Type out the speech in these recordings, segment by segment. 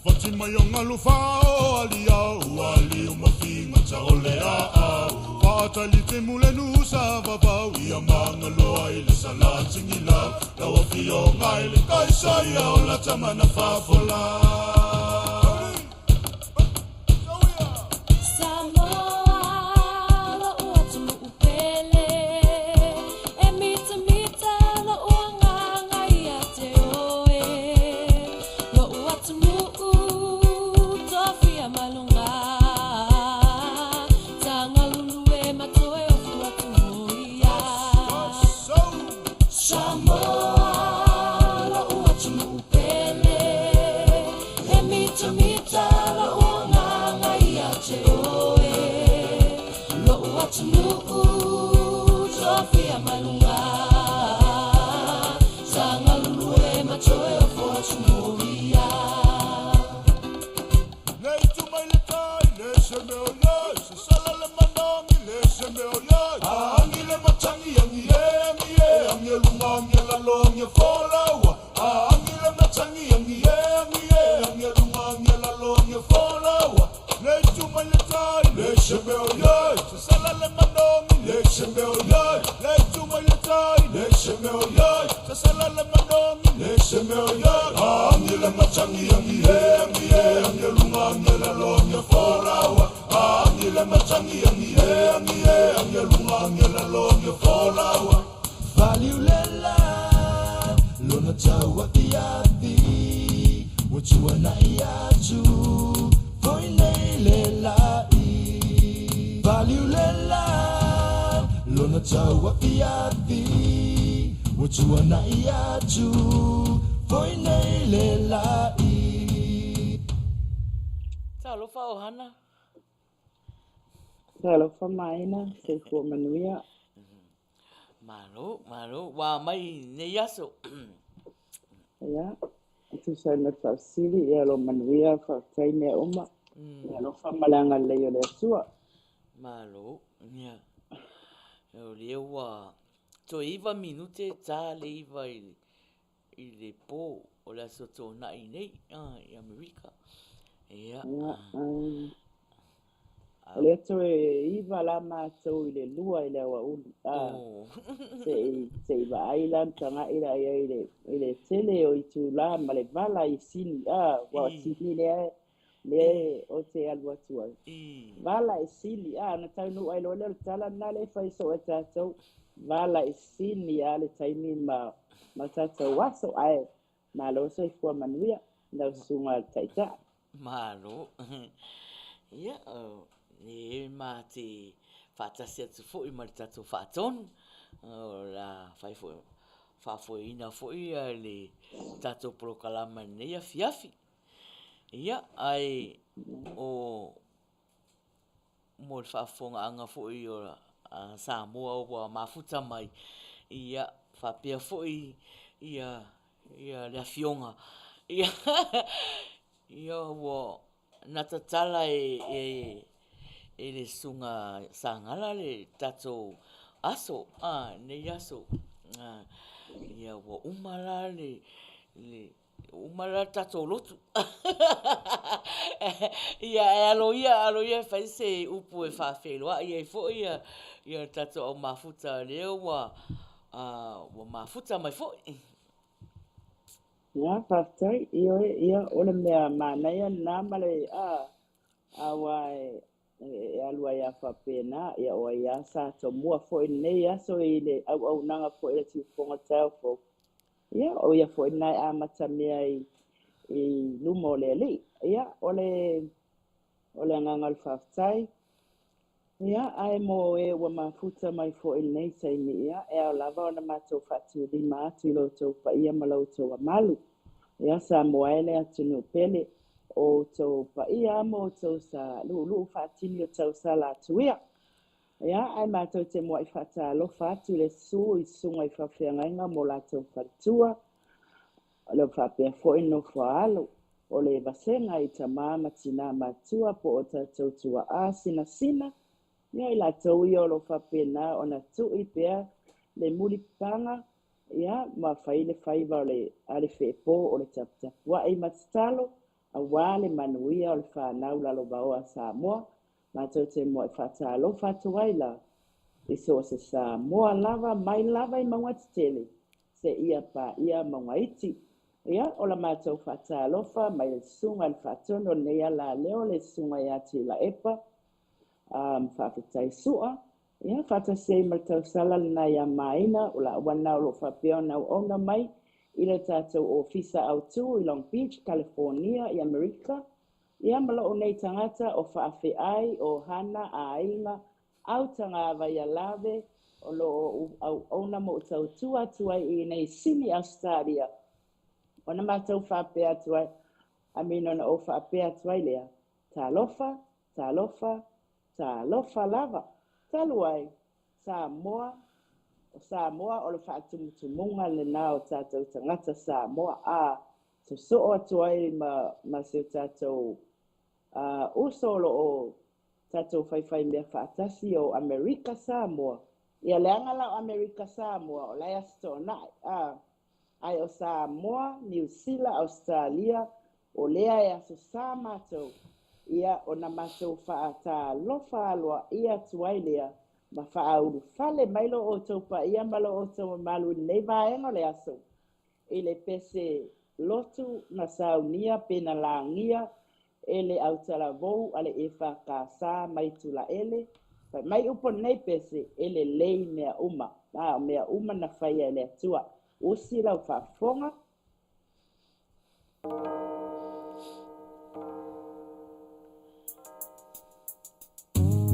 Fatima yung alufao aliao wali umafinga sa olea Fatalite mule nusa babaw iya mga loay lasalat singila Dawafiyo ngayle kaisaya ola tamana fafola Ohanna. Talofa Maina, se for Manuia. Maru, wa mai ne yaso. Ya, tu sai na fasili ya lo Manuia fa tai ne uma. Ya lo fa malanga le yo le sua. Maru, ya. Yo le wa to iva minute ta le iva i le po o la soto na i nei i Amerika. Ya. Le to iva la ma to ile lua ile wa ulu. Se iva island tanga ila ile tele o itu la male vala i sini wa sini le o te alwa tua. Vala i sini na tau nu ai lo le tala na le fai so eta so vala i sini le taimi ma tata waso ai na lo so fo Manuia na sunga taita. Malo. Ya, ni mati fatasia tu foi mal tatu faton. La fai foi fa foi ina foi le tatu proclama ne fiafi. Ya, ai o mol fa fonga anga foi o Samoa o mafuta mai. Ya, fa pia foi ia le fionga. Ya. Yo wo natatala le sunga sangala le tato aso ne yaso ya wo umala le umala tato lotu ya aloia fai se upu e fa felo ia fo ia tato o mafuta le wa mafuta mai fo. Ya, pastor, ia ole mea Maina na male awai alua ya fa pena ia o ia sa to mua fo nei ya so ile au nanga fo ile ti fonga tau fo ia o ia fo nei a matamia i lumo le ia ole ngangal faftai ia ai mo wa mafuta mai fo nei sai ni ia lava ona mato fatu di matu lo to pa ia malo to malu ia sa moele atunu pele o to pa ia mo to sa lu fatini to sa la tuia ia ai mato te mo i fata lo fatu le su i sunga i fafenga mo la to fatua lo fa pe fo no falo o le vasenga i tamama tina matua po o to tua asina sina ia i la to i lo fa pena ona tu i pe le mulipanga ia ma fai le fai vale ale fe po o le tapta wa i matalo wale Manuia o le whanau lalo baoa Samoa, mātou te moa i whatalofa atu ai la, i so se Samoa lava, mai lava i maunga tele, se ia pa ia maunga iti. Ia, o la mātou whatalofa, mai le sunga le whatono, le ia la leo le sunga ia ti la epa, whawhitai sua, ia, whatasei ma tau sala na ia Maina, o la wana o lo whapeo na ona mai, i le tātou ofisa au tu i Long Beach, California, i Amerika. Ia malo o nei tangata o Faiai, o Ohanna, a Inga, au tanga vai a Lave, o lo au ona mo tau tua tuai i nei sini Australia. O na mātou whapea tuai, amino na o whapea tuai lea. Talofa, talofa, talofa lava. Taluai, Samoa, Samoa o le whaatumutumunga le nā o tātou tangata Samoa a so o atu ai ma se tātou usolo o tātou whaiwhai mea whaatasi o Amerika Samoa. Ia leanga la o Amerika Samoa o lai asto nai ai o Samoa, New Zealand, Australia o lea e aso sa mātou. Ia o na mātou whaata lofa aloa ia tuai lea. Ma whaau fale mailo o tau pa ia malo o tau malu nei vaenga le aso. E le pese lotu na saunia pena langia e le autala vou ale e whakasa mai tula ele. Mai upo nei pese e le lei mea uma. Mea uma na whaia le atua. Usi lau whafonga.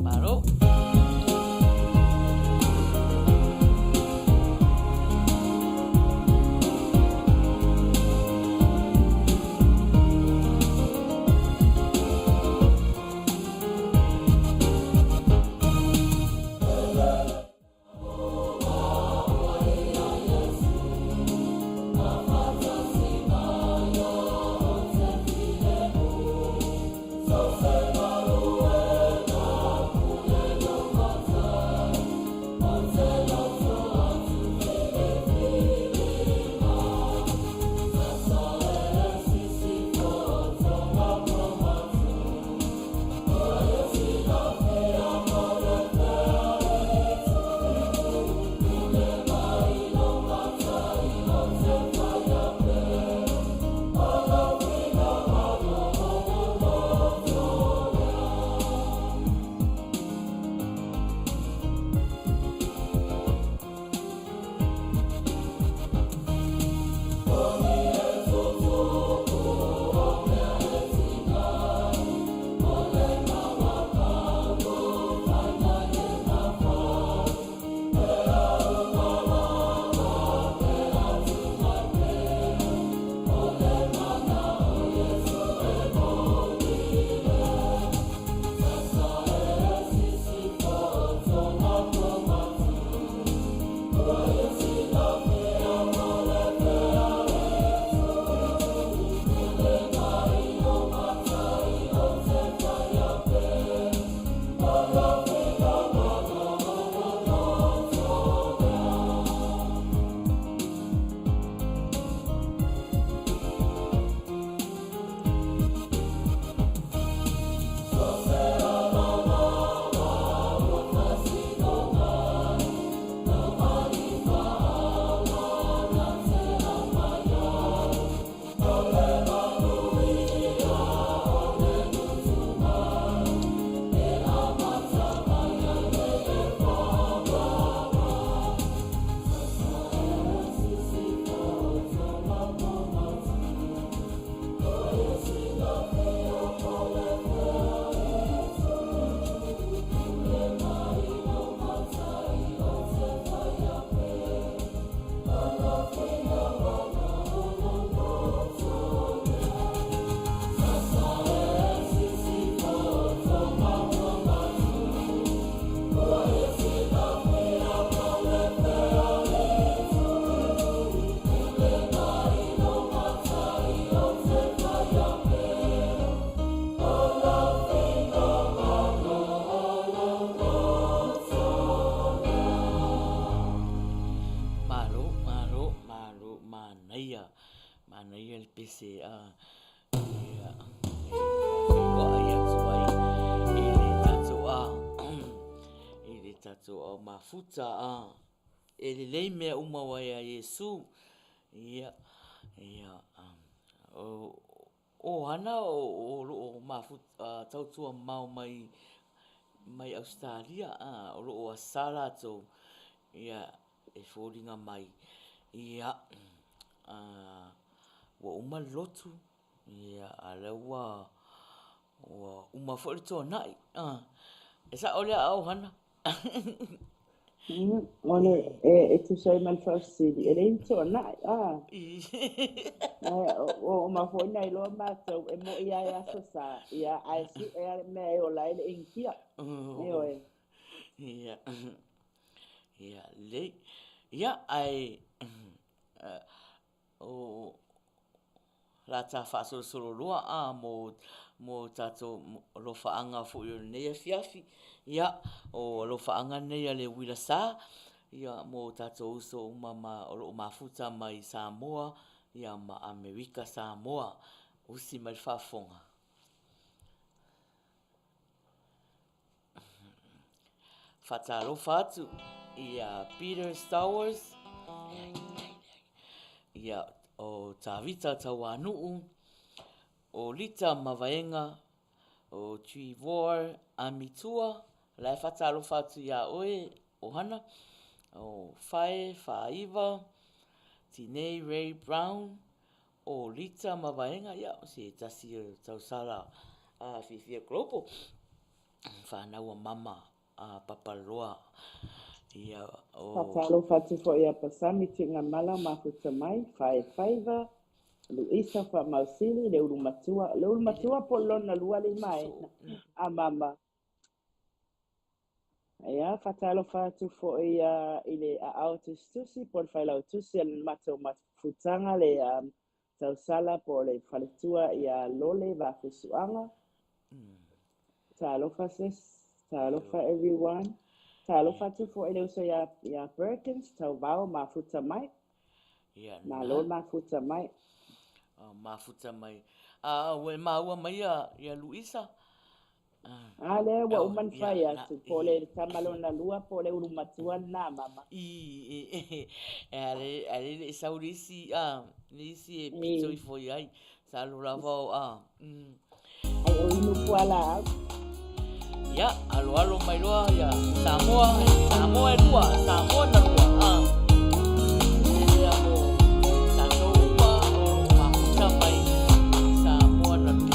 Maro. Manuia le pese mafuta e le lei mea uma wai a Yesu ia Ohanna o mafuta tautua mau mai Australia o asala to ia e fōringa mai ia wa uma lotu ia alewa wa uma fōri tō nai e sa ole a Ohanna Ona e tu sai man fasidi e rei tō nai o ma foi nei lo ma tau e mo ia so sa ia ai si e me o lai le inkia e oi ia le ia ai o la ta fa so loa mo tato lo faanga fu yo nei fiafi ia o lo faanga nei le Uila Sa ia mo tato uso mama o mafuta mai Samoa ia ma Amerika Samoa usi mai fafonga fatalo fatu ia Peter Star Wars ia o tavita tawanu o lita mavaenga o Trevor Amitua la fatalo fatu ia oe Ohanna o Faiai Tinei Ray Brown o lita mavaenga ia se tasi tausala a fifia global whanau mama a papaloa ia o Patalo fatu fo ia pasami tinga mala mafuta mai Faiai Luisa fa mausili le ulumatua po lona luali mai a mama ia fatalo fatu fo ia ile a autistusi por failau tusi al mato mafutanga le tausala po le faletua ia lole va fusuanga talo fa everyone talo fatu fo ile uso ia Perkins tau vao mafuta mai na lo mafuta mai mafuta mai we maua mai ia Luisa ale wa uman faya tu pole tamalona lua pole urumatua na mama ale saurisi nisi e pito I Faiai salu lavo ai o inu kuala ya alo mai loa ya Samoa lua Samoa na lua ele amo tanto uma o mafuta mai Samoa na lua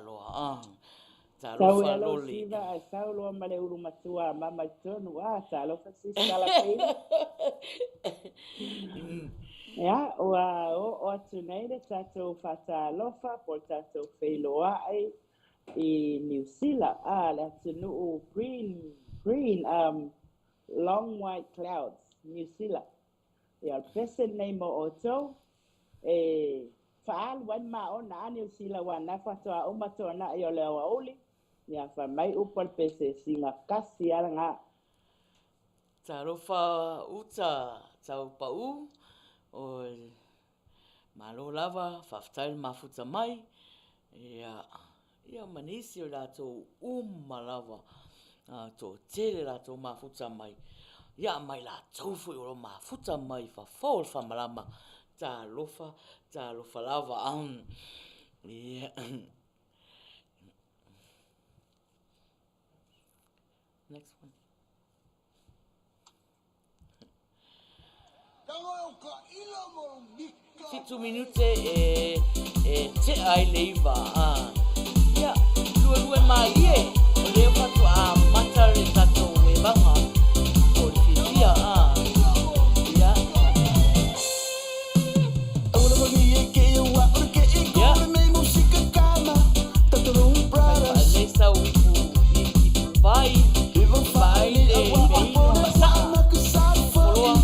loa. Ta Tau lofa e alo loli. siva a sau loa ma le uru matua mama tonu ta alofa si skala peila. Ia, o atu nei le tatou whata alofa po tatou whailoa I New Zealand. Le atu nuu green, long white clouds, New Zealand. Ia, pesen nei mo o tau, whaal wan ma o na New Zealand wana whatoa o matoa na I o leo a oli. Ia, wha mai upal pese singa kasi ala ngā. Ta lofa uta tau pau. O malo lava, whaftail mafuta mai. Ia manisi o lātou lava. Tō tere lātou mafuta mai. Ia mai lātou fui o mafuta mai. Whafol whamalama. Tā lofa lava. Ia. Next one. Fitu minute te ai leiva. Ia, lua malie. O leo fatu mata le tato e banga. O le fifia. Ia. Lesa wipu vai. Vai le ino masa. Foloa.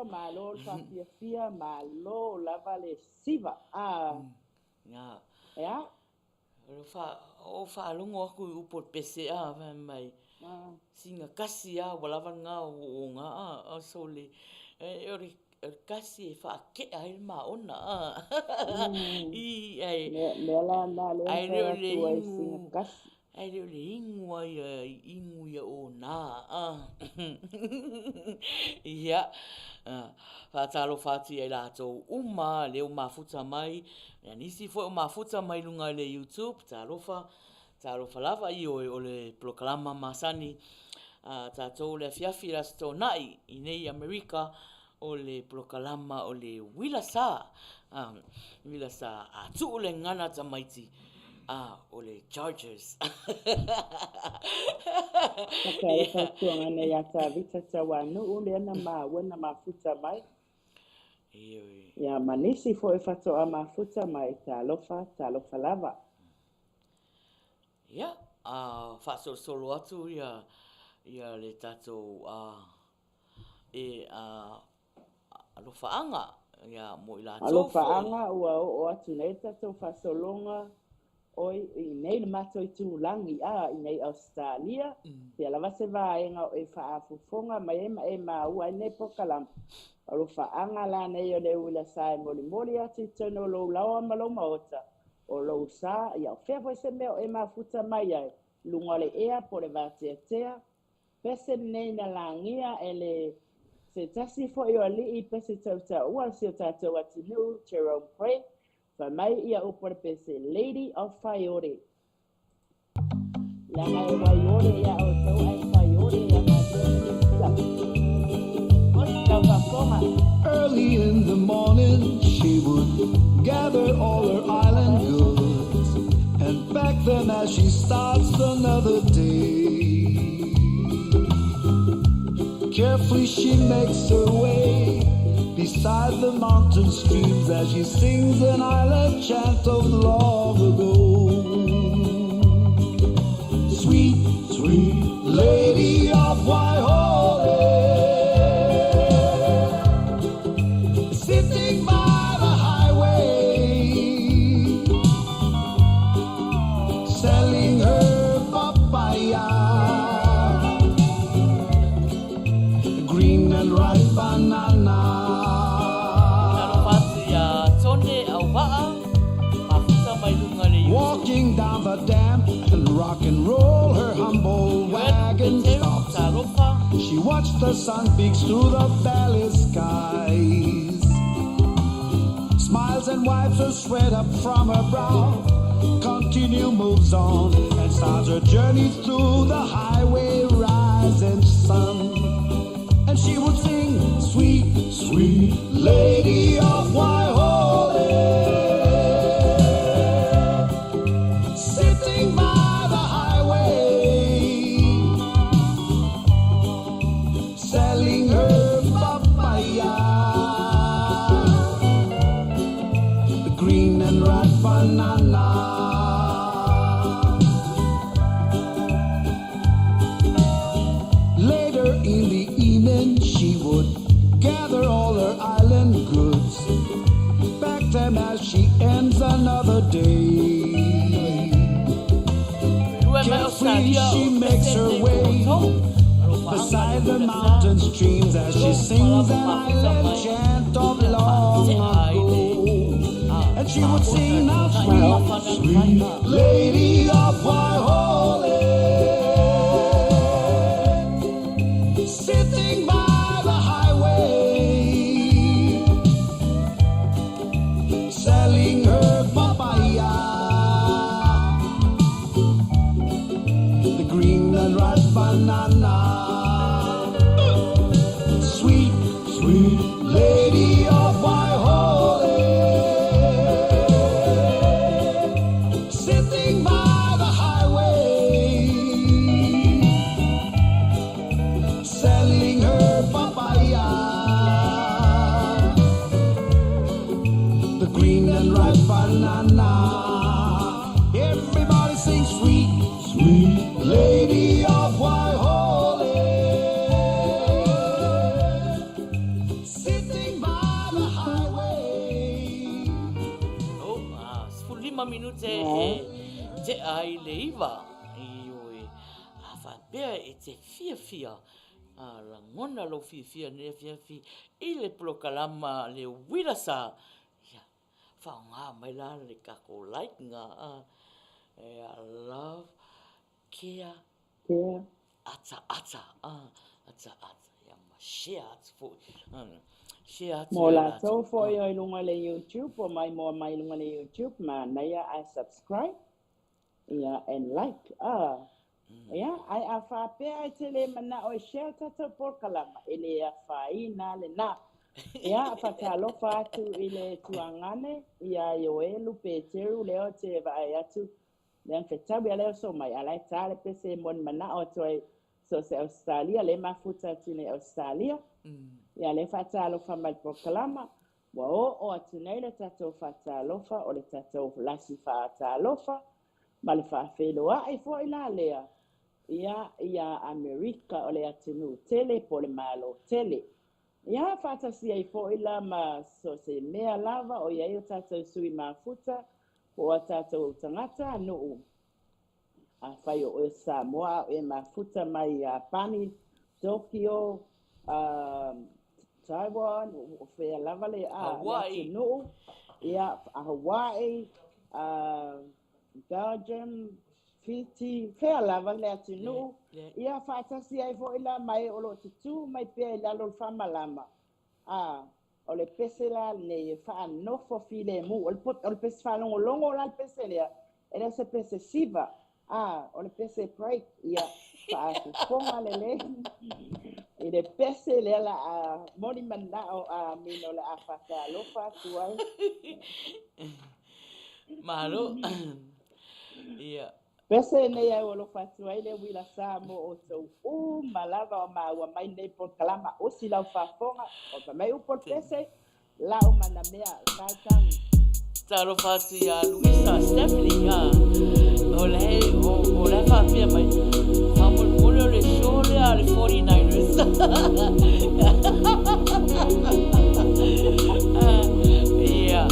Malo fia malo lava le siva ya o fa longo aku upo pese mai singa kasi wala nga o nga so le ori kasi fa ke ai ma ona I ai le singa kasi ai le ingua ia ona ia Whātalo whāti e lātou leo mafuta mai. Nisi foi o mafuta mai lunga le YouTube. Tālofa lava I o le proklama masani. Tātou le fiafi rasto nai I nei Amerika o le prokalama o le Uila Sa. Uila Sa a tu o le ngana tamaiti o le Chargers. Kaka tuanga ne yata vita tawanu ule na wana mafuta mai. Ya manisi fo e fato a mafuta mai talofa lava. Ya, solo atu ia le tatou alofaanga ia mo i latou Alofaanga ua o atu nei tatou fasolonga oi i nei le mato i tūlangi i nei Australia. Pia lava se vaenga o e whaafufonga mai e ua nei pokalam. Alofaanga la nei o le Uila Sa moli atu i tono lo lawa malo maota. O lo sa ia o fea foi se meo e mafuta mai ai. Lunga le ea po le vatea. Pese nei na langia e le se tasi fo i o li i pese tauta ua si o tatou atu nu Jerome Pray. Fa mai ia upo le pese Lady of Faiai. La mai Faiai ia o tau ai Faiai ia Early in the morning, she would gather all her island goods and pack them as she starts another day. Carefully she makes her way beside the mountain streams as she sings an island chant of long ago. Sweet, sweet lady of Faiai, sitting by the highway, selling her papaya, green and ripe banana. Walking down the dam and rock and roll, her humble wagon stops. She watched the sun peeks through the valley skies, smiles and wipes her sweat up from her brow, continue moves on and starts her journey through the highway rising sun. And she would sing, sweet, sweet lady of Faiai, sitting by the highway, selling her papaya, the green and ripe banana. Later in the evening, she would gather all her island goods, pack them as she ends another day. Carefully she makes her way beside the mountain streams as she sings an island chant of long ago. And she would sing out, sweet, sweet lady of Faiai, sitting by the highway, selling her papaya, the green and ripe banana. Sweet, sweet lady of Faiai, sitting by the highway, selling her papaya, the green and ripe banana. Everybody sing sweet, sweet lady of Faiai, sitting by the highway. 15 minute te ai le iwa i oe a whapea e te fia la ngona lo fia ne fia i le prokalama le Uila Sa ia whaonga mai la le kako like ngā love care ata ia ma share atu fo share atu Mo ia la lātou. tau fo i lunga le YouTube o mai lunga le YouTube Manuia I subscribe ia and like ia ai a whapea e te le mana o share tata porkalama ele a whai nā le nā Ia whakalofa atu I le tuangane, ia ioe lupe teru leo te vai atu. Leang whetawi a leo so mai, alai tāle pese mon mana o toi so se Australia, le mafuta tine Australia. Ia le whatalofa mai proklama, wa o atu nei le tatou whatalofa, o le tatou lasi whatalofa, ma le whawheloa ai fo ina lea. Ia Amerika o le atinu tele po le malo tele. Ia whātasi ai fo ila ma so se mea lava o iai o tātou sui mafuta o a tātou tangata nuu. A whai o Samoa o e mafuta mai a Pani, Tokyo, Taiwan, o whea lava le a Hawaii. nuu. Ia a Hawaii, Belgium, Fiji, whea lava le atu nuu. Ia whaatasi ai fo ila mai o lo tutu mai pia I lalo whamalama. O le pese la ne wha nofo file mu. O le pese whalongo longo la le pese lea. E le se pese siva. O le pese break. Ia whaakuponga le le. I le pese lea la moni mana o mino le a whakalofa tuai. Mahalo. Ia. Pese nei ai o lo fatu ai le Uila Sa mo o tau malava o maua mai nei por kalama o si lau whafonga o pa mai upor pese lau mana mea tātang. Taro fatu ia Luisa Stephanie o le whawhia mai whamol mole o le show lea le 49ers. Ia.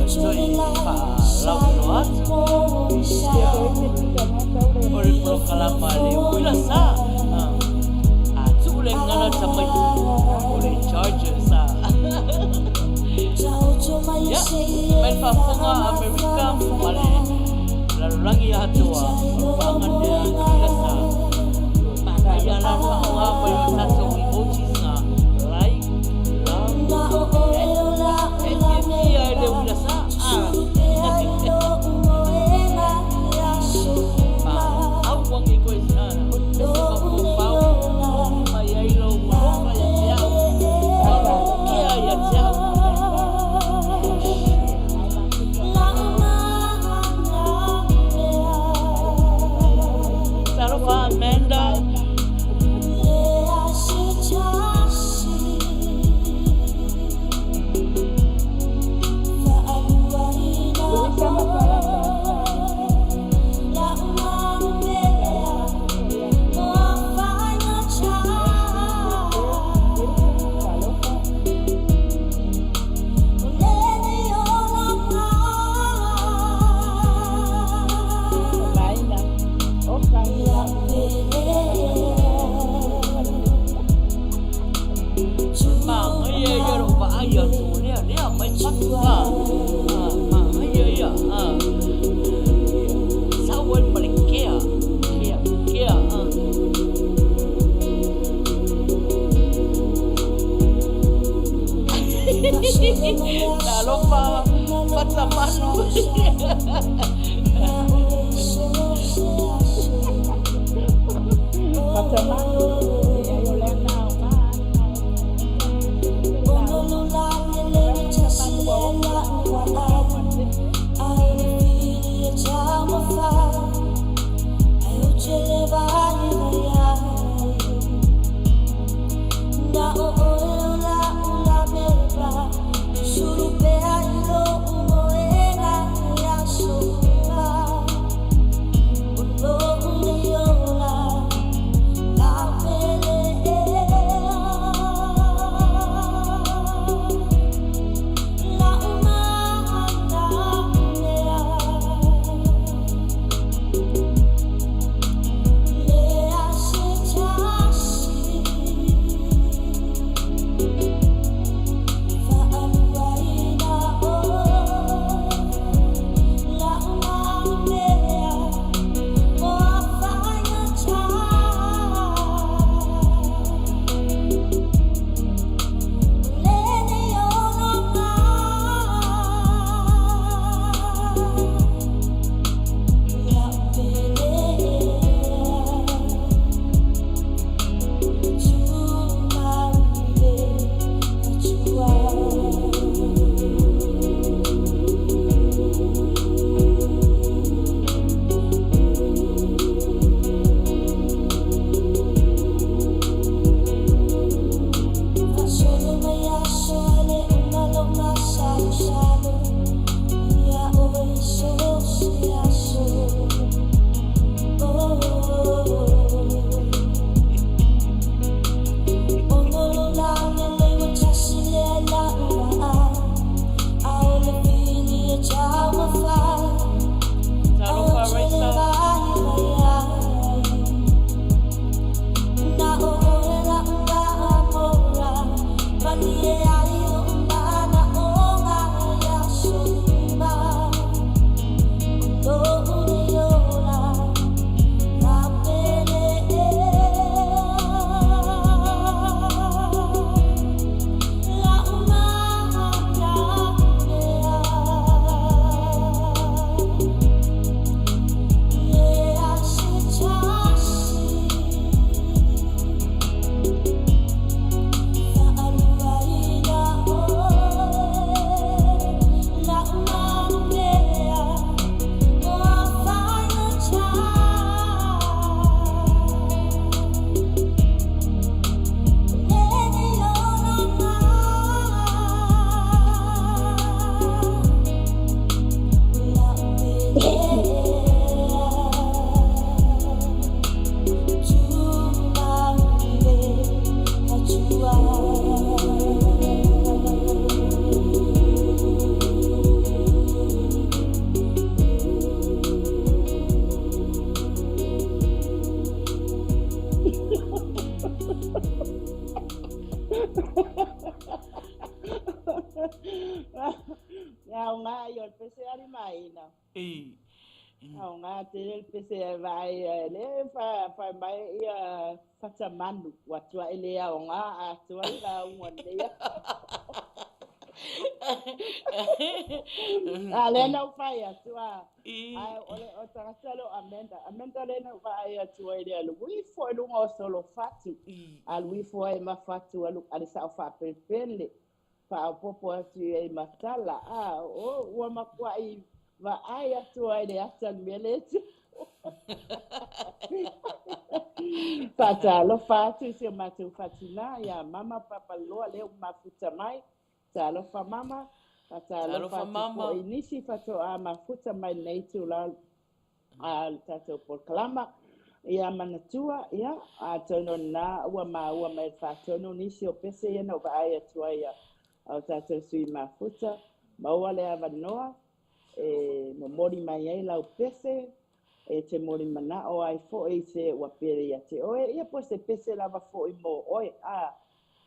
Stoi lau no atu. O le prokalama le Uila Sa atu le ngana tamai o le Chargers ia mai whafonga Amerika ma le lalurangi atua o whangan le Uila Sa mana ia la whaonga mai o tatou emojis nga like, love, e le Uila Sa Ngau ngā i o pese ari Maina. Au ngā te pese vai le whai mai ia whatamanu watua ele au ngā atua i la unga lea. Lena whai atua. Ai ole o taratalo Amenda lena whai atua i lea lui foi lunga o solo fatu. A lui foi ma fatu alu alisa o whapepele. Whaopopo atu e matala. Ua makua i va ai atua i le ata mele tu. Patalo fatu si o matu fatina ya mama papa loa leo mafuta mai. Talo fa mama. Patalo fatu po inisi fatu a mafuta mai nei tu la al tato por kalama. Ia manatua ia a tono na ua mai fatono nisi o pese ia no va ai atua ia. Au tato sui mafuta. Maua le avanoa. Mo mori mai ai lau pese te mori mana o ai fo i se wapere ia te oe ia po se pese lava fo i mo oe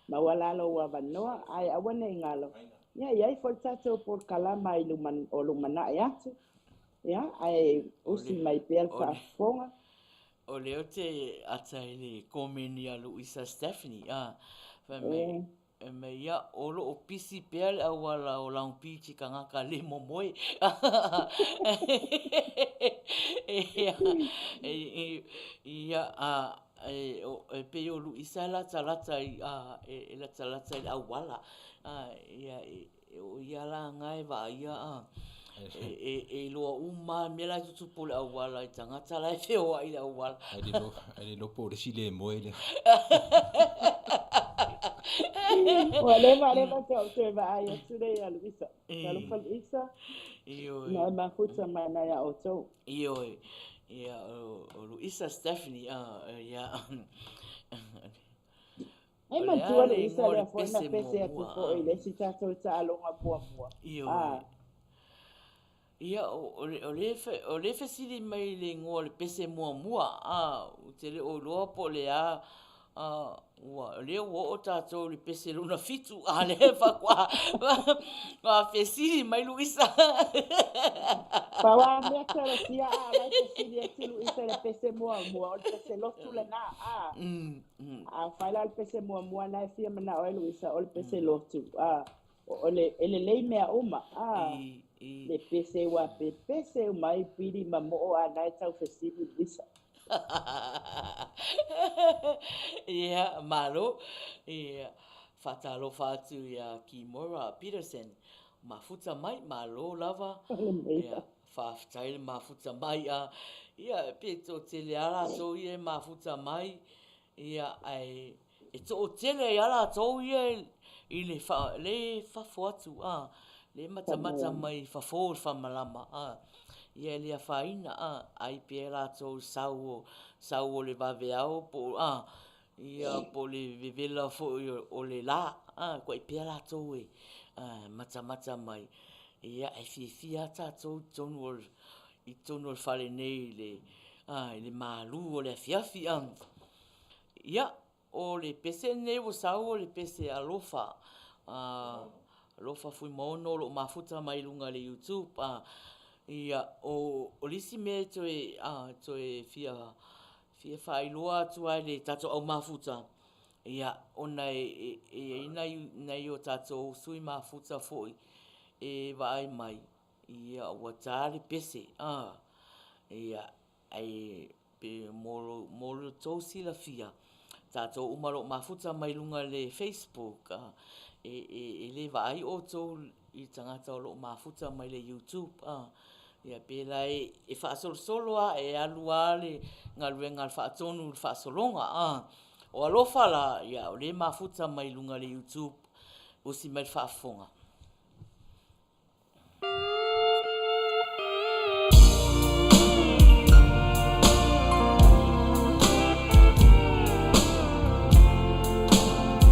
ma wala lo wa vanoa ai awane ngalo ia ai fo tato por kalama i lumana ia tu ia ai usi mai pel fa fonga o leo te ata ile komeni a Uila Stephanie fa me me ia olo o pisi pel a wala o lang pichi kanga ka le momoe ia pe o Uila la talata i la talata i awala ia la ngai va ia lo uma mela tu pole awala i tangata la feo ai awala ai lo po de sile moele Whatever to vai today Luisa. Luisa Luisa. Na mafuta mana ya auto. Ia Uila Stephanie Ai matua Luisa le foi na pese atu ko ile si tato ta alonga puapua. Ia o le fesili mai le ngoa le pese mua o te le o loa po le le o tatou le pese luna fitu le fa fesili mai Luisa Pawa me kara sia ala fesili atu Luisa le pese mua o le pese lotu le na faila le pese mua na fia mana o Luisa o le pese lotu o le le mea uma le pese wa pese mai pili mamo ana tau fesili Luisa ia malo fatalo fatu ia Kimora Peterson mafuta mai malo lava ia faaftai mafuta mai ia peto tele ala so ia mafuta mai ia ai to tele ala to ia ile fa fotu le mata mai fa for fa malama ia le faina ai pela to sau le vaveao po ia po le vivela fo o le la ko pela to mata mai ia ai fia ta to tonol fale nei le malu o le fiafi ia o le pese ne o sau le pese alofa lofa fui mono lo mafuta mai lunga le YouTube ia o lisi me toe fia whailoa tua le tato au mafuta. Ia ona nei o tato sui mafuta foi vai mai. Ia ua tare pese. Ia ai pe molo tosi la fia. Tato umaro mafuta mai lunga le Facebook. Le vai o tau i tangata o lo mafuta mai le YouTube. Ia pela e whaasolo alua le ngaluenga whaatonu whaasolonga o alofa la ia o le mafuta mai lunga le YouTube o si mai whaafonga.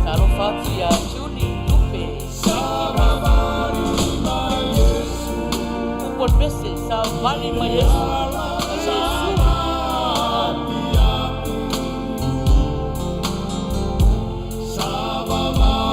Talo fatu ia Julie Lupe por veces vale mais Sababa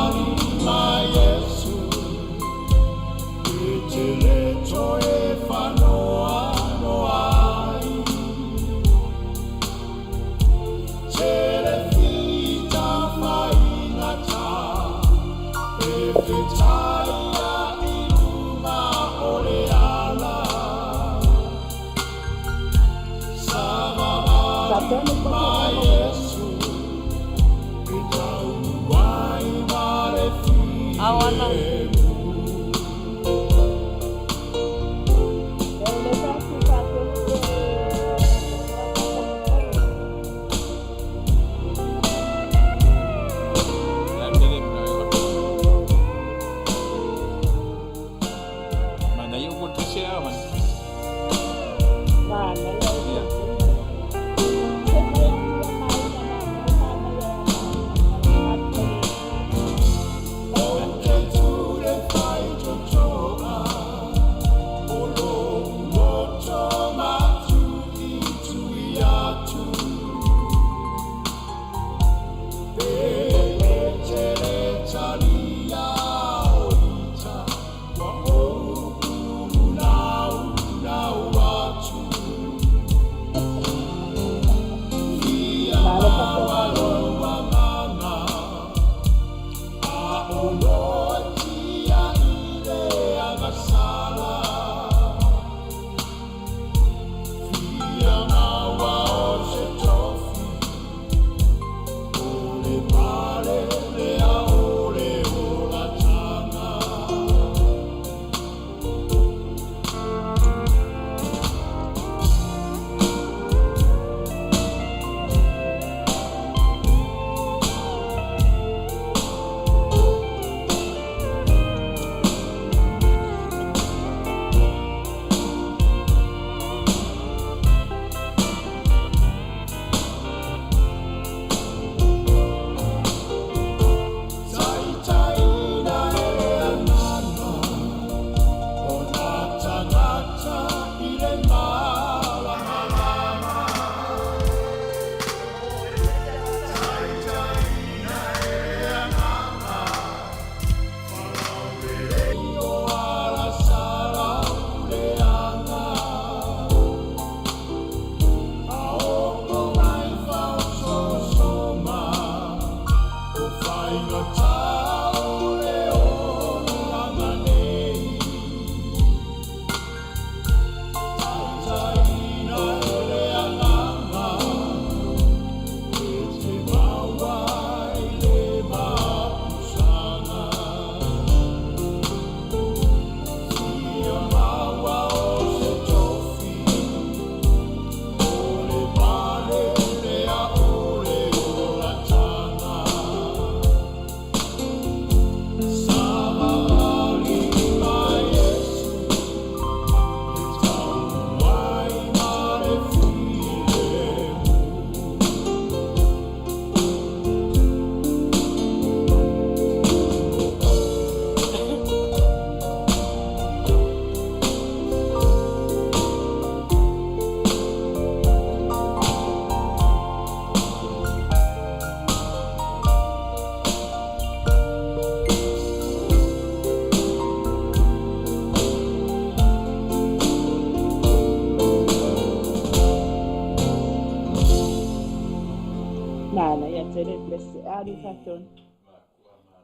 Ohanna.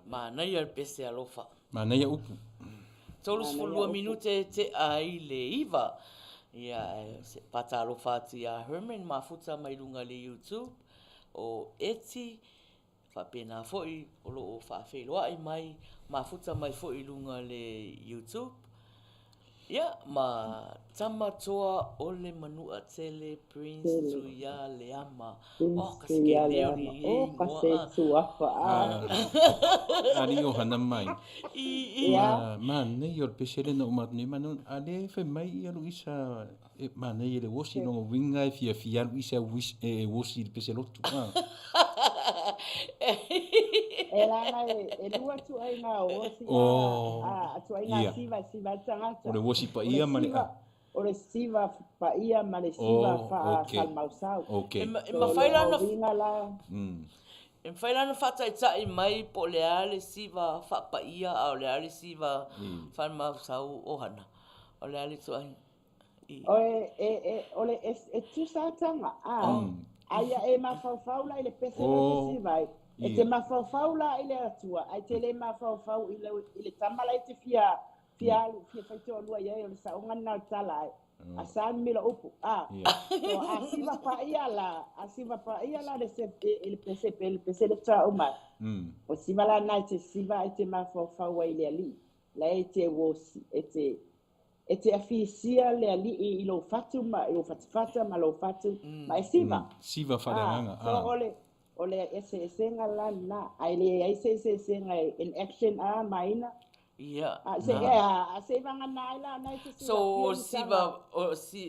Manuia le pese alofa. Manuia upu. Tolus fulua minute te ai le iva. Ia se pata alofa ati a Herman mafuta mai lunga le YouTube. O eti whapena foi o loo whawheloa i mai mafuta mai foi lunga le YouTube. Ia, ma tamatoa o le manua tele Prince Tuia le ama. O kasi ke leo ni o kasi tuafa Ali Ohanna mai. Ia. Mana i o pesele no matni manu ale fe mai i alu isa mana i le wosi no winga fia fia alu isa wosi peselo tu. Elana e lua tu ai nga wosi tu ai nga siva tangata. O le wosi pa ia mane o le siva pa ia ma le siva fa salmausau. Okay. E mawhailana e mawhailana whataitai mai po le ale siva pa ia au le ale siva salmausau Ohanna. O le ale tu ai. O le e tu satanga aia e mawhauwhaula i le pese le siva ai. E te mawhauwhaula i le atua, ai te le mawhauwhau i le tamala i te fia whaitoa lua iai o le saunga nau tala ai. A saan mila upu. So a siva pa ia la le pese le ta umai. O siva la nai te siva e te mafau ai le ali. La e te wosi, e te afisia le ali i lo fatu ma i lo fatifata ma lo fatu ma e siva. Siva whareanga. So ole e senga la na ai le ai se senga in action Maina. Ia. Se vanga nai la nai te siva. So o siva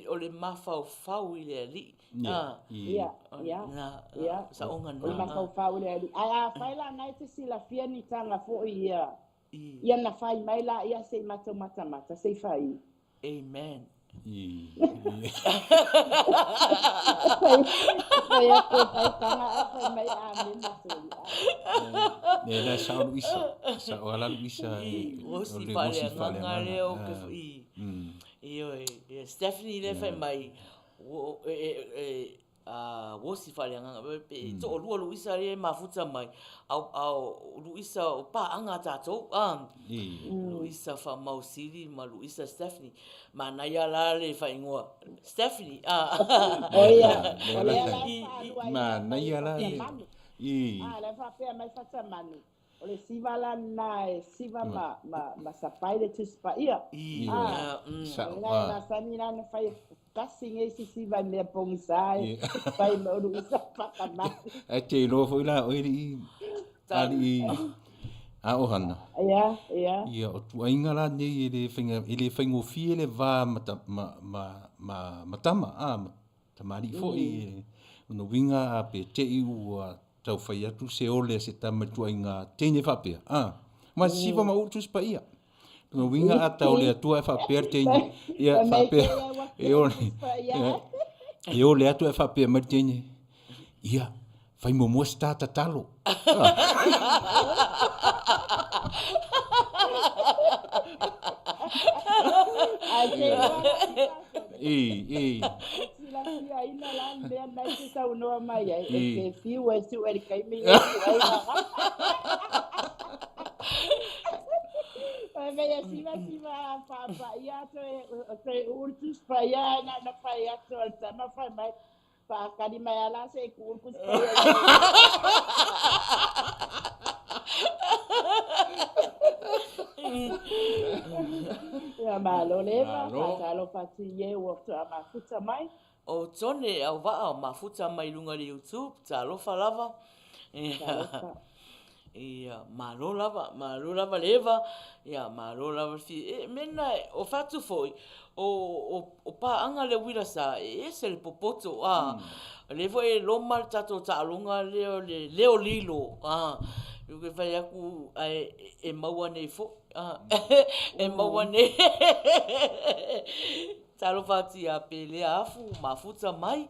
o le mafau i le ali. Ia. Sa onga na. O le mafau le ali. Ai faila nai te sila fia ni tanga fo ia. Ia na fai mai la ia se mata se fai. Amen. Fai ako fai tanga fai mai amen na soli. Nela sa Luisa. Sa wala Luisa. Osi fale ngangare o ke Stephanie le fai mai. Wosi fale nganga pe to lua Luisa le mafuta mai au Luisa o pa anga tato Luisa fa mausili ma Luisa Stephanie Manuia la le fa ingoa Stephanie Manuia la le fa pe mai fa manu ole siva la nai siva ma sapai le tuspa ia na sanina na fai casting esse se vai me apontar vai me usar para mais te lo foi lá oi ali a Ohanna ia o tu ainga la nei ele fengo fi ele va matama tamari foi no winga a pe te u tau fai atu se ole se tama tu ainga tene fa pe mas si va ma utus pa ia no winga ata ole tua fa pertene ia fa pe e ole atu fa pe martene ia fai mo sta tatalo Aí na lá bem na estação no Maia e fio é su ele cai me vai assim vai papa ia te urtus Faiai na Faiai to na fai mai pa kadi mai lá se urtus ya malo leva pa pati ye waktu ama futa mai o tone au va au mafuta mai lunga le YouTube talo falava ia malo lava leva ia malo lava fi mena o fatu foi o pa anga le Uila Sa se le popoto le foi lo mal tato talunga leo lilo eu que vai aku e maua nei fo e maua nei talo fati a pele afu mafuta mai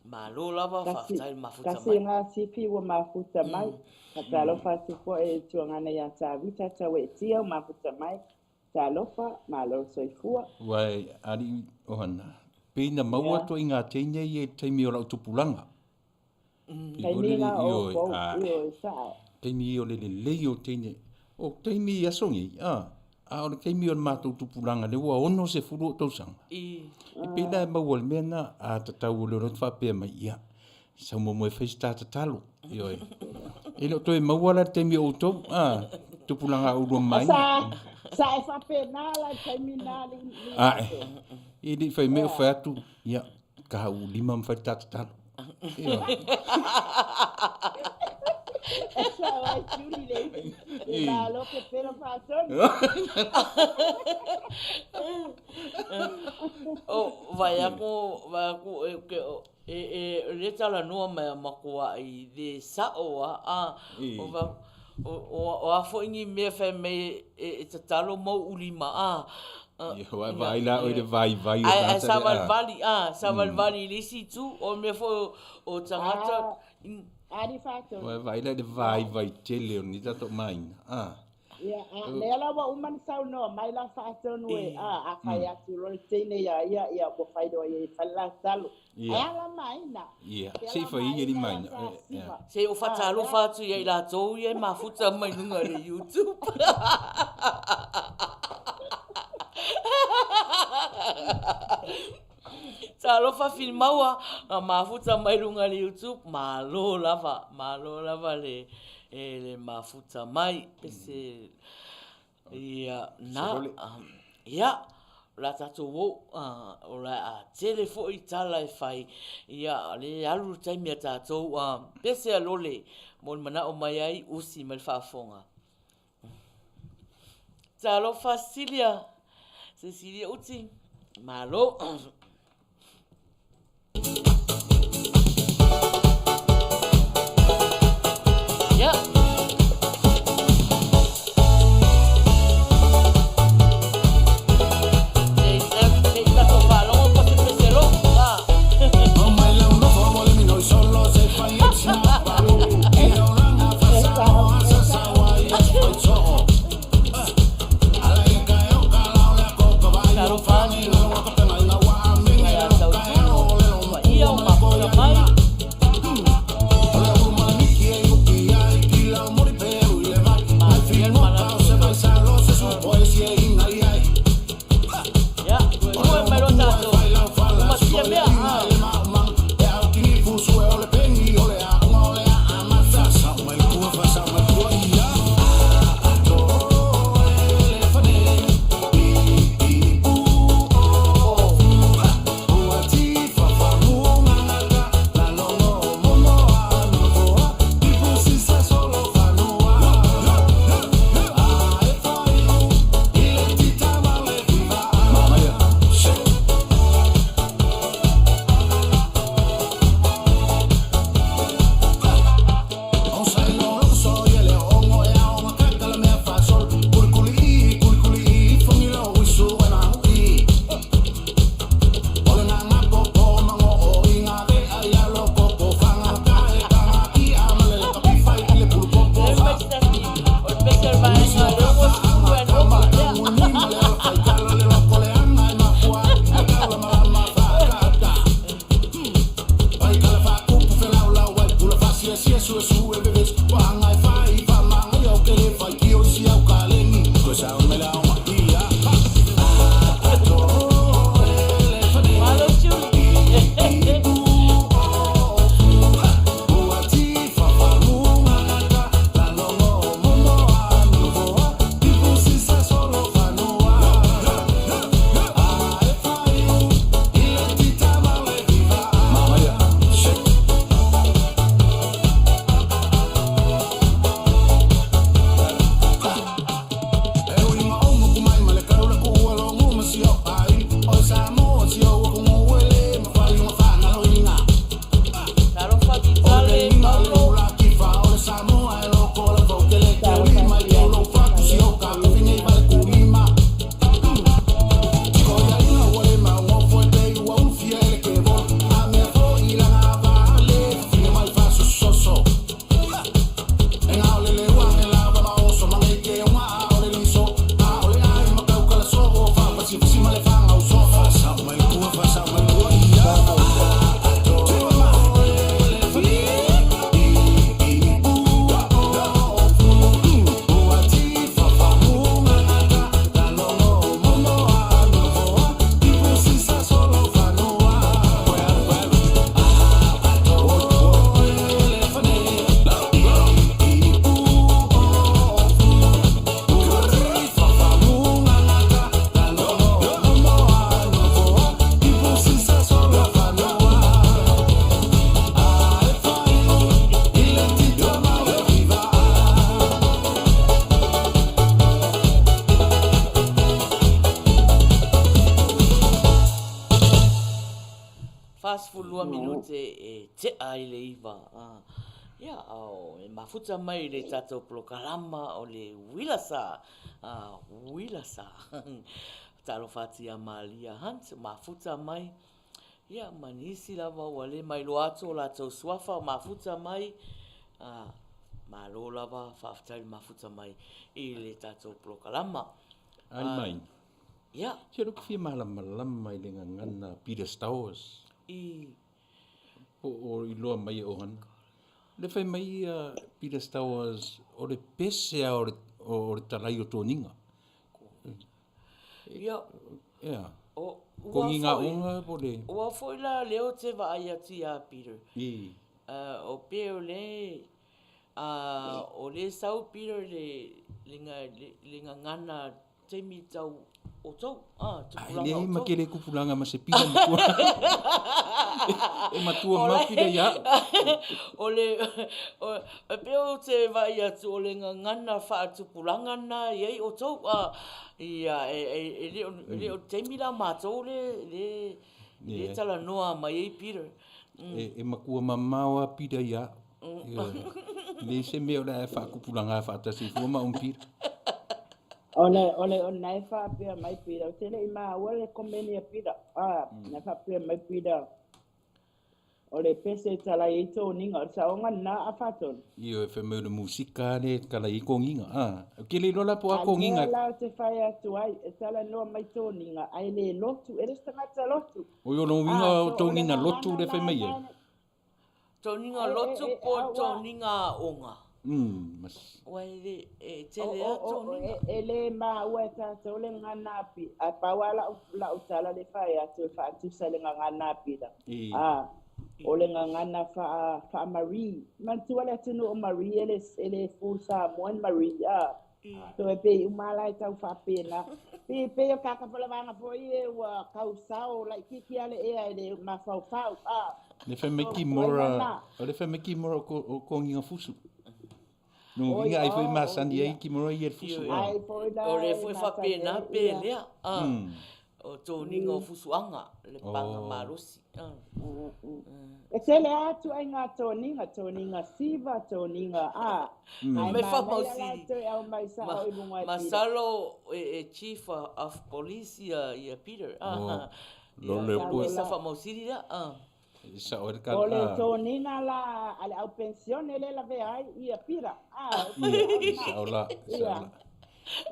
malo lava fatai mafuta mai kasi nga sipi wa mafuta mai talo fati fo e tuangana ya tavita tawe tia mafuta mai talo fa malo soifua wai ali Ohanna pina maua to inga tenya ye temi ola tupulanga taimina o sa temi o le o tenya o temi asongi o temi o matou tupulanga le wa ono se furu to sang pina maua mena a tatau le rot fa pe mai ia sa mo festa tatalo yo ele to maua la temi o to tupulanga o do mai sa fa pe na la taimina ele foi meu fato ia ka u lima fa tatalo essa vai Julie le malo que pero fason vai ako le tala no ma makua i de sa o fo ingi me fa me e talo mo ulima vai lá oi vai Saval Valley lisi tu o me fo o tangata Ari fato. Vai lá de vai tele ni tato Maina. Ya, nela wa uman sau no, mai la fato no a faya tu ro tene ya ko faido ye falla talo. Ala Maina. Ya, sei foi ye di Maina. Sei o fatalo fatu ye la to ye mafuta mai nunga le YouTube. Talo fa filmaua mafuta mai lunga le YouTube malo lava le e le mafuta mai pese ia na ia la tatu wo o la tele fo I tala e fai ia le alu taimi a tatou pese a lole mo mana o mai ai usi mal fafonga talo Cecilia uti malo ya fulua minute e te ai le iwa. Ia au, e mafuta mai le tatou prokalama o le Uila Sa. Uila Sa. Talo fatia malia hunt, mafuta mai. Ia manisi lava wale mai lo ato la tau suafa mafuta mai. Malo lava faaftai mafuta mai i le tatou prokalama. Ai mai. Ia. Sia ruku fia malam mai le ngana Peter Stowers. O i loa mai Ohanna. Le fai mai Peter Stowers o le pese o le talai o tōninga. Ia. Ia. Ko nginga unga po le. Ua foila leo te vai ati a Peter. I. O peo le O le sau Peter le ngana Jamie tau o tau. Ai le makele kupulanga ma se pila matua. E matua ma pila ya. O le peo te vai atu o le ngana wha tupulanga na iei o tau. Ia le o Jamie la mātou le tala noa mai ei Peter. E makua mamawa pila ya. Le se meo la wha kupulanga wha tasi fua ma umpira. Ole nai fa pe mai pida tele ima ole komeni pida na fa pe mai pida ole pese tala ito ninga sa onga na afaton io e fe me de musika le kala I konginga ke le lola po a konginga la te fai atu ai tala no mai to ninga ai le lotu e stanga tsa lotu o yo no winga to ninga lotu le fe me ye to ninga lotu po to ninga onga mas Wai tele ato ninga. Ele ma ua tatou le nganapi. A pawa la utala le whai atu e wha atu sa le nganapi da. O le ngana wha Marie. Mantua le atunu o Marie ele full sa moan Marie. So e pe umala e tau wha pena. Pe o kakapula wanga po I e ua kausao lai kiki ale ea ele ma whau. Le fe me ki mora. O le fe me ki mora o konginga fusu. No vinga ai foi masani ai ki mora I fusu. O le foi fa pena pe lea. O to ninga o fusuanga le panga marusi. E tele atu ai ngā tōninga siva tōninga Me fa mausi. Masalo chief of police ia Peter. Lo le po. Sa fa mausi da. Sa o ka o le tonina la ale au pensione le la veai ia pira sa o la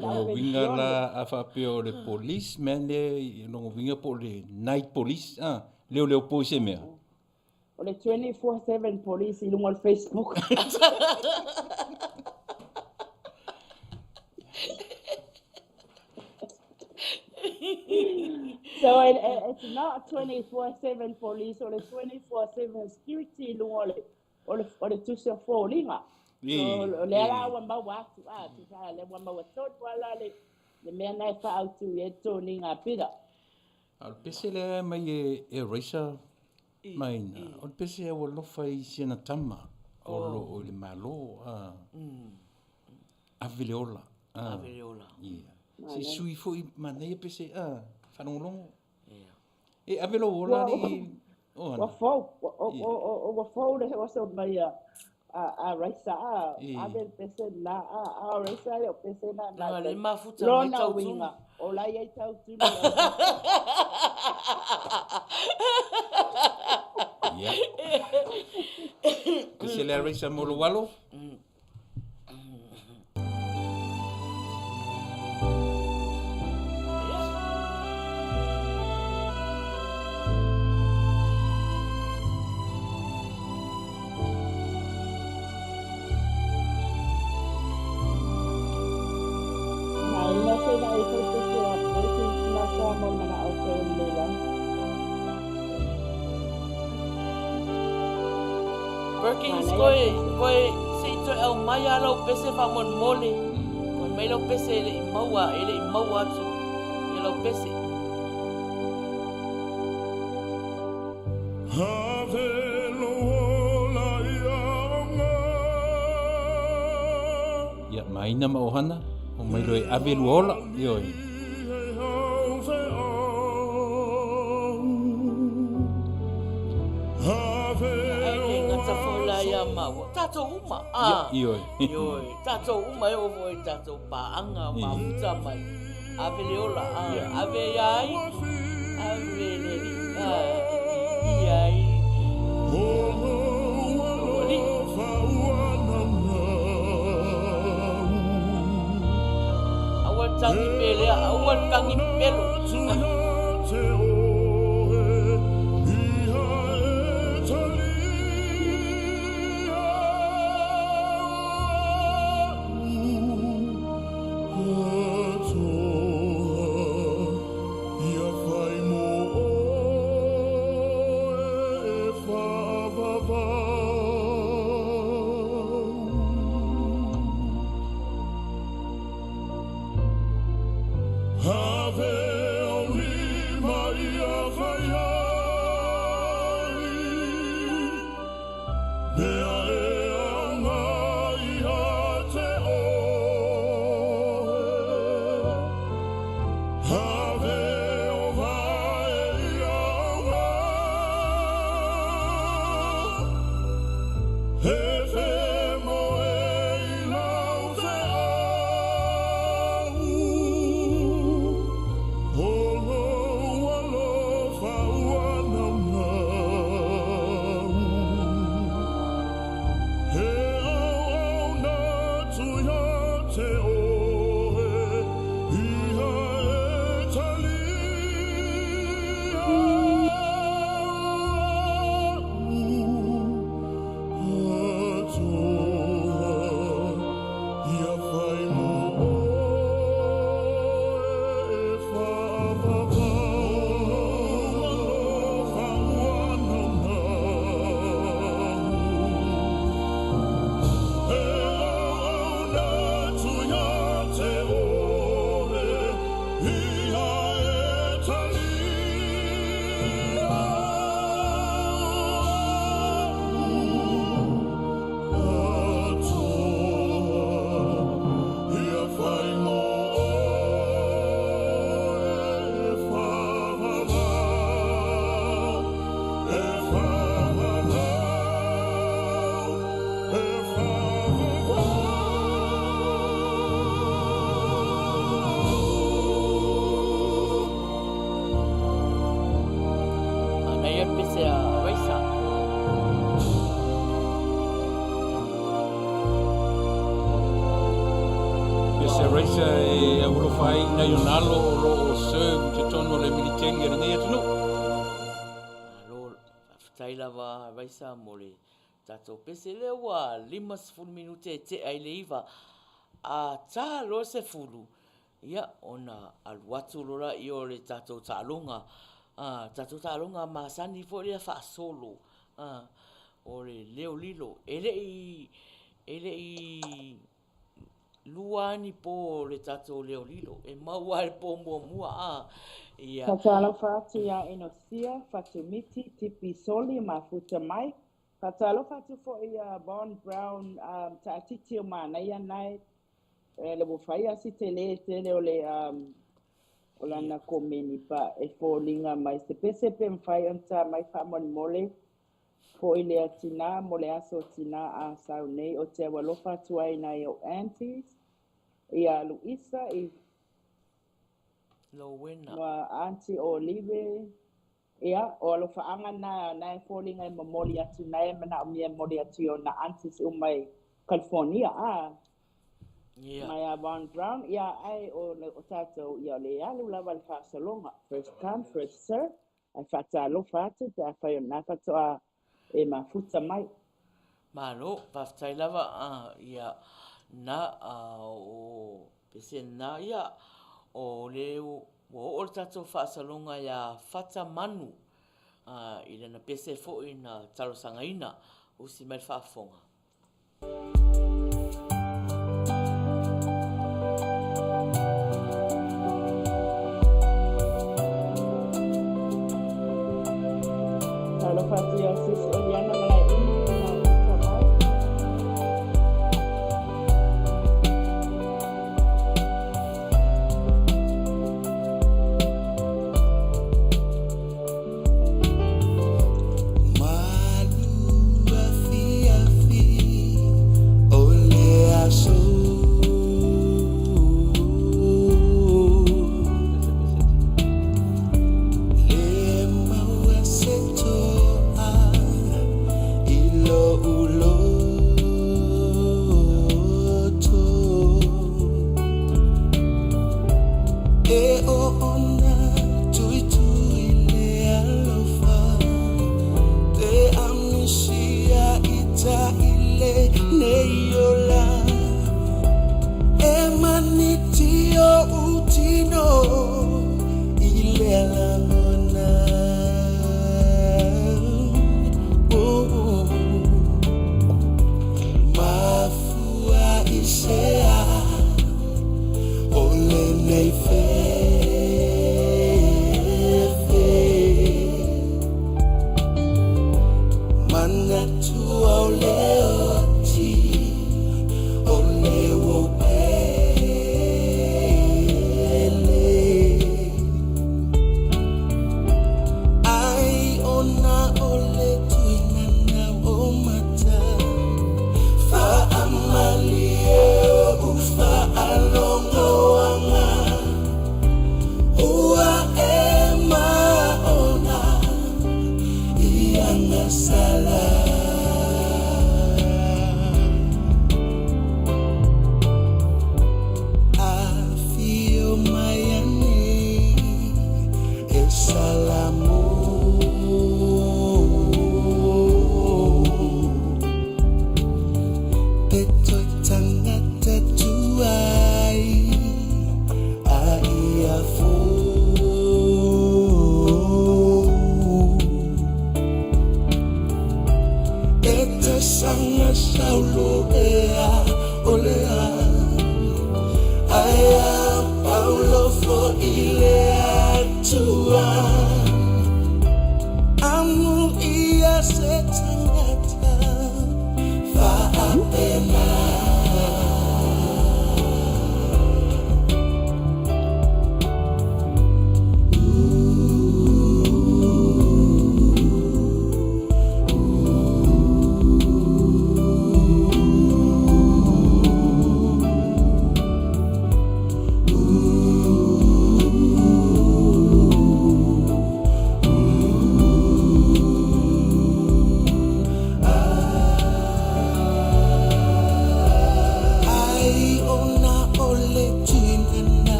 no vinga la afa pe o le policeman le no vinga po le night police leo po se me o le 24/7 police I lungo al Facebook So it's not 24/7 police or the 24/7 security lungo o le tusa folinga. So le ala wa ma wa tsa le wa ma wa tot wala le me na fa out to e to ninga pida. Al pese le mai e raisa Maina. Al pese e wo fai sina tama o le malo Avileola. Yeah. Si sui foi manei pese fanulong. E avelo ola ni wa fo le was o mai a raisa avel pese na a raisa le pese na le mafuta mai tau winga o la ia tau tu ya pese le raisa mo lo walo Perkins koe se to el mai alo pese fa mon mole. Koe mai lo pese ele maua tu. Ele pese. Ya Maina ma Ohanna o mai lo Aveluola yo Tato uma Ioi tato uma o voi tato paanga ma futa mai Avelola Faiai ave iai awan tangi pelo Have only Maria Faiai. Mea e anga I ha te oe. Have o vai I anga. He whe mo e I lau te au. Olo alo whauana mau. He au na tuia te oe, iha e tali au. Atoa, ia whai mo oe e whawawau. Whauana mau. He au na tuia te oe, iha e tali au. Atoa, ia whai mo oe e whawawau. E whawawau, e whawawau. Ana ia pese a Raisa. Pese reisa e auro whai na ionalo o lo o serve te tono le militengi e ngai atunu. Alo, whaftai lava Raisa mo le tatou pese le ua 5 minute e te ai le iwa. A tā lo se fulu. Ia, ona aluatu lora I o le tatou tālonga. Tatou tālonga masani fo le whaasolo. O le leo lilo. Ele I luani po le tatou leo lilo. E maua e po mua mua. Ia, Fatalo fatu ia inosia, fatu miti, tipi soli, mafuta mai. Fatalo fatu fo ia Bon Brown, taatiti o Manuia nai, le whai asi te le o le, o lana komeni pa e fo linga mai se pese pe mwhai anta mai whamon mole, fo I le atina, mole aso tina a sau nei, o te awalofa tu ai nai o aunties, ia Luisa, I lo wena. Wa Auntie o Lave, ia, o alo whaanga na e fōlinga I mamoli atu, na e mana o mia moli atu o na aunties o mai California, Ia, mai a Von Brown, ia ai o tātou, ia le alu lava le whaasalonga, first come, first serve, ai whaatalo whaatu, te a whai o nā katoa e mafuta mai. Malo, whaftai lava, ia, na o pese na ia, o leo, o le tatou whaasalonga ia whata manu, I lana pese fo I na talosangaina, usi mai whaafonga. Talo whaatu ia sis o liana malai inu, na uta mai. Malua fiafi, ole aso. Le maua se toa, ilo uloto. E ona tui tui le alofa, te amnesia ita ile neiola. E manitio utino ile alangona. Mafua isea ole nei fe.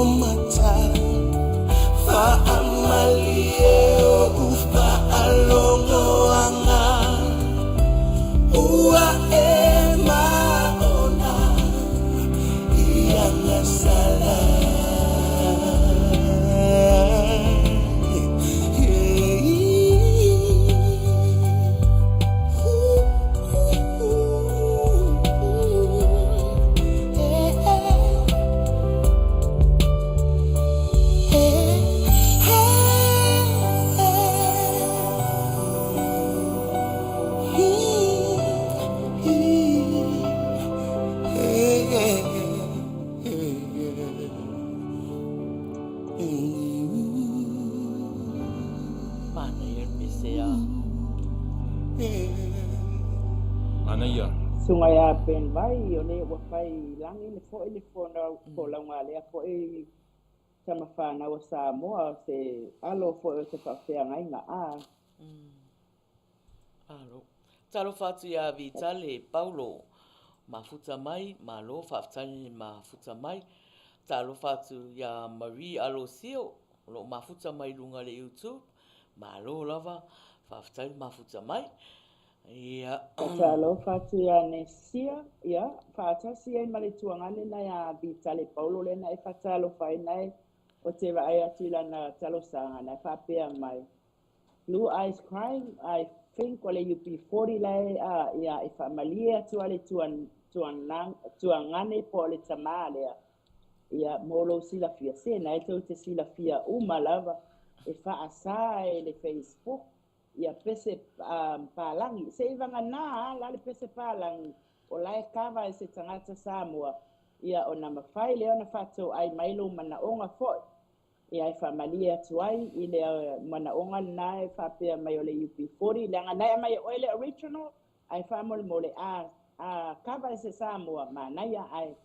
mata Fa'amalie o ufa alongoanga Ua e maona Ianga sala Manuia. Sungaya pen vai o le wa fai langi le fo na ko la ngale fo e sama fa na o sa mo se alo fo se fa fe ngai nga a alo talo fatu ya vitale Paulo mafuta mai malo faftani mafuta mai talo fatu ya Marie Alosio lo mafuta mai lunga le YouTube malo lava faftani mafuta mai ia talo fatu ya nesia ya fata sia i male tuangane na ya vitale Paulo le na e fatalo fai nai o te va ai atila na talo sanga na fa pe mai Blue Eyes Crying, I think wale UP40 lai ia e familia tu ale tuangane po le tamale ia molo sila fia se na e te sila fia lava e fa asai le Facebook ia pese palangi se ivanga na la le pese palangi o lai kava e se tangata Samoa ia ona mafai le ona fato ai mailo mana onga foi ia e familia tuai i le mana onga na e whapea mai o le UP40 le anga nai mai o le original ai whamole mo le a kava e se Samoa Maina ai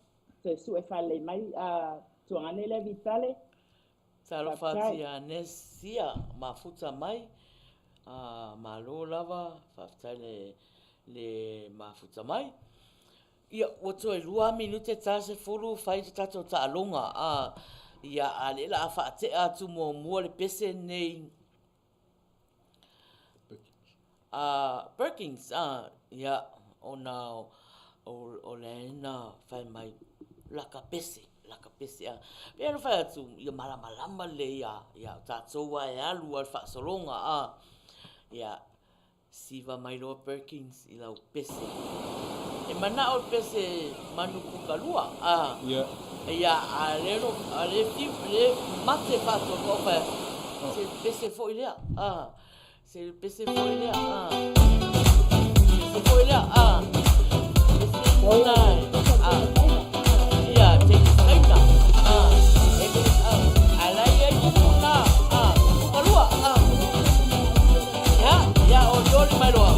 te su e whale mai tuangane le vitale talo fatu ya nesia mafuta mai malo lava faftale le mafuta mai ia o toi 2 minute tase fulu fai te tato ta alonga ia ale la fa te atu mo le pese nei Perkins ia ona o lena fai mai la kapese pero fai atu ia malama le ia tato wa ia lu al fa solonga ia siva mai lo Perkins i lau pese e mana o pese manu pukalua ia ale le mate fato kopa se pese foi lea se pese foi lea se foi lea ia te kaina ala ia kuna pukalua ya o joli mai loa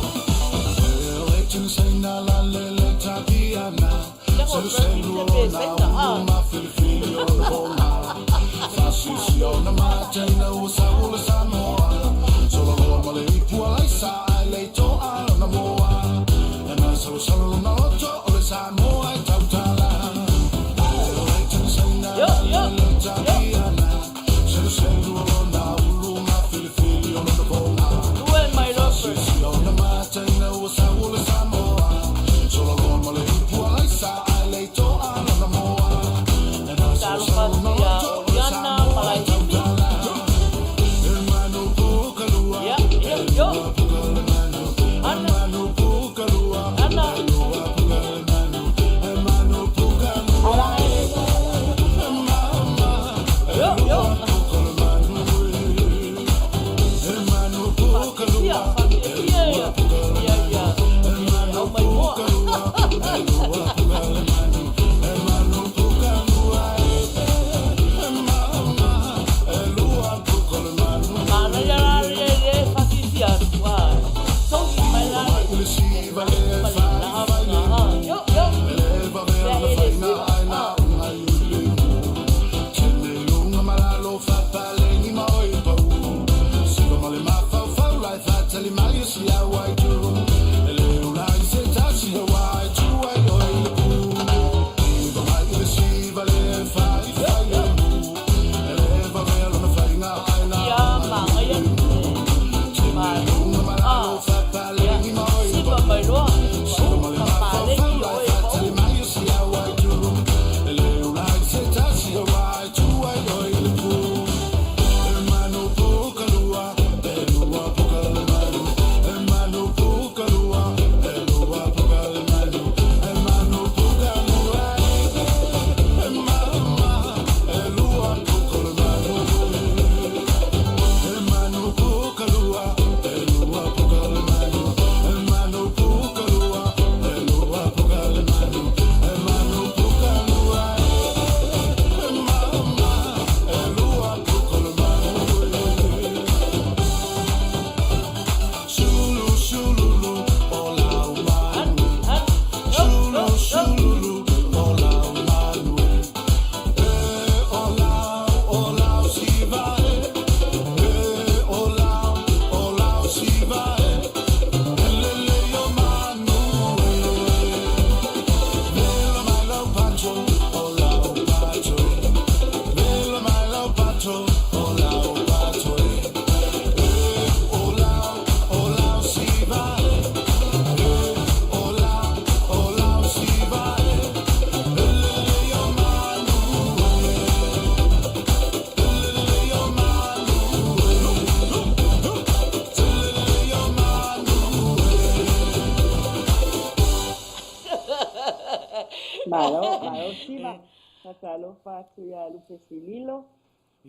Patalofa atu ia lupe sililo.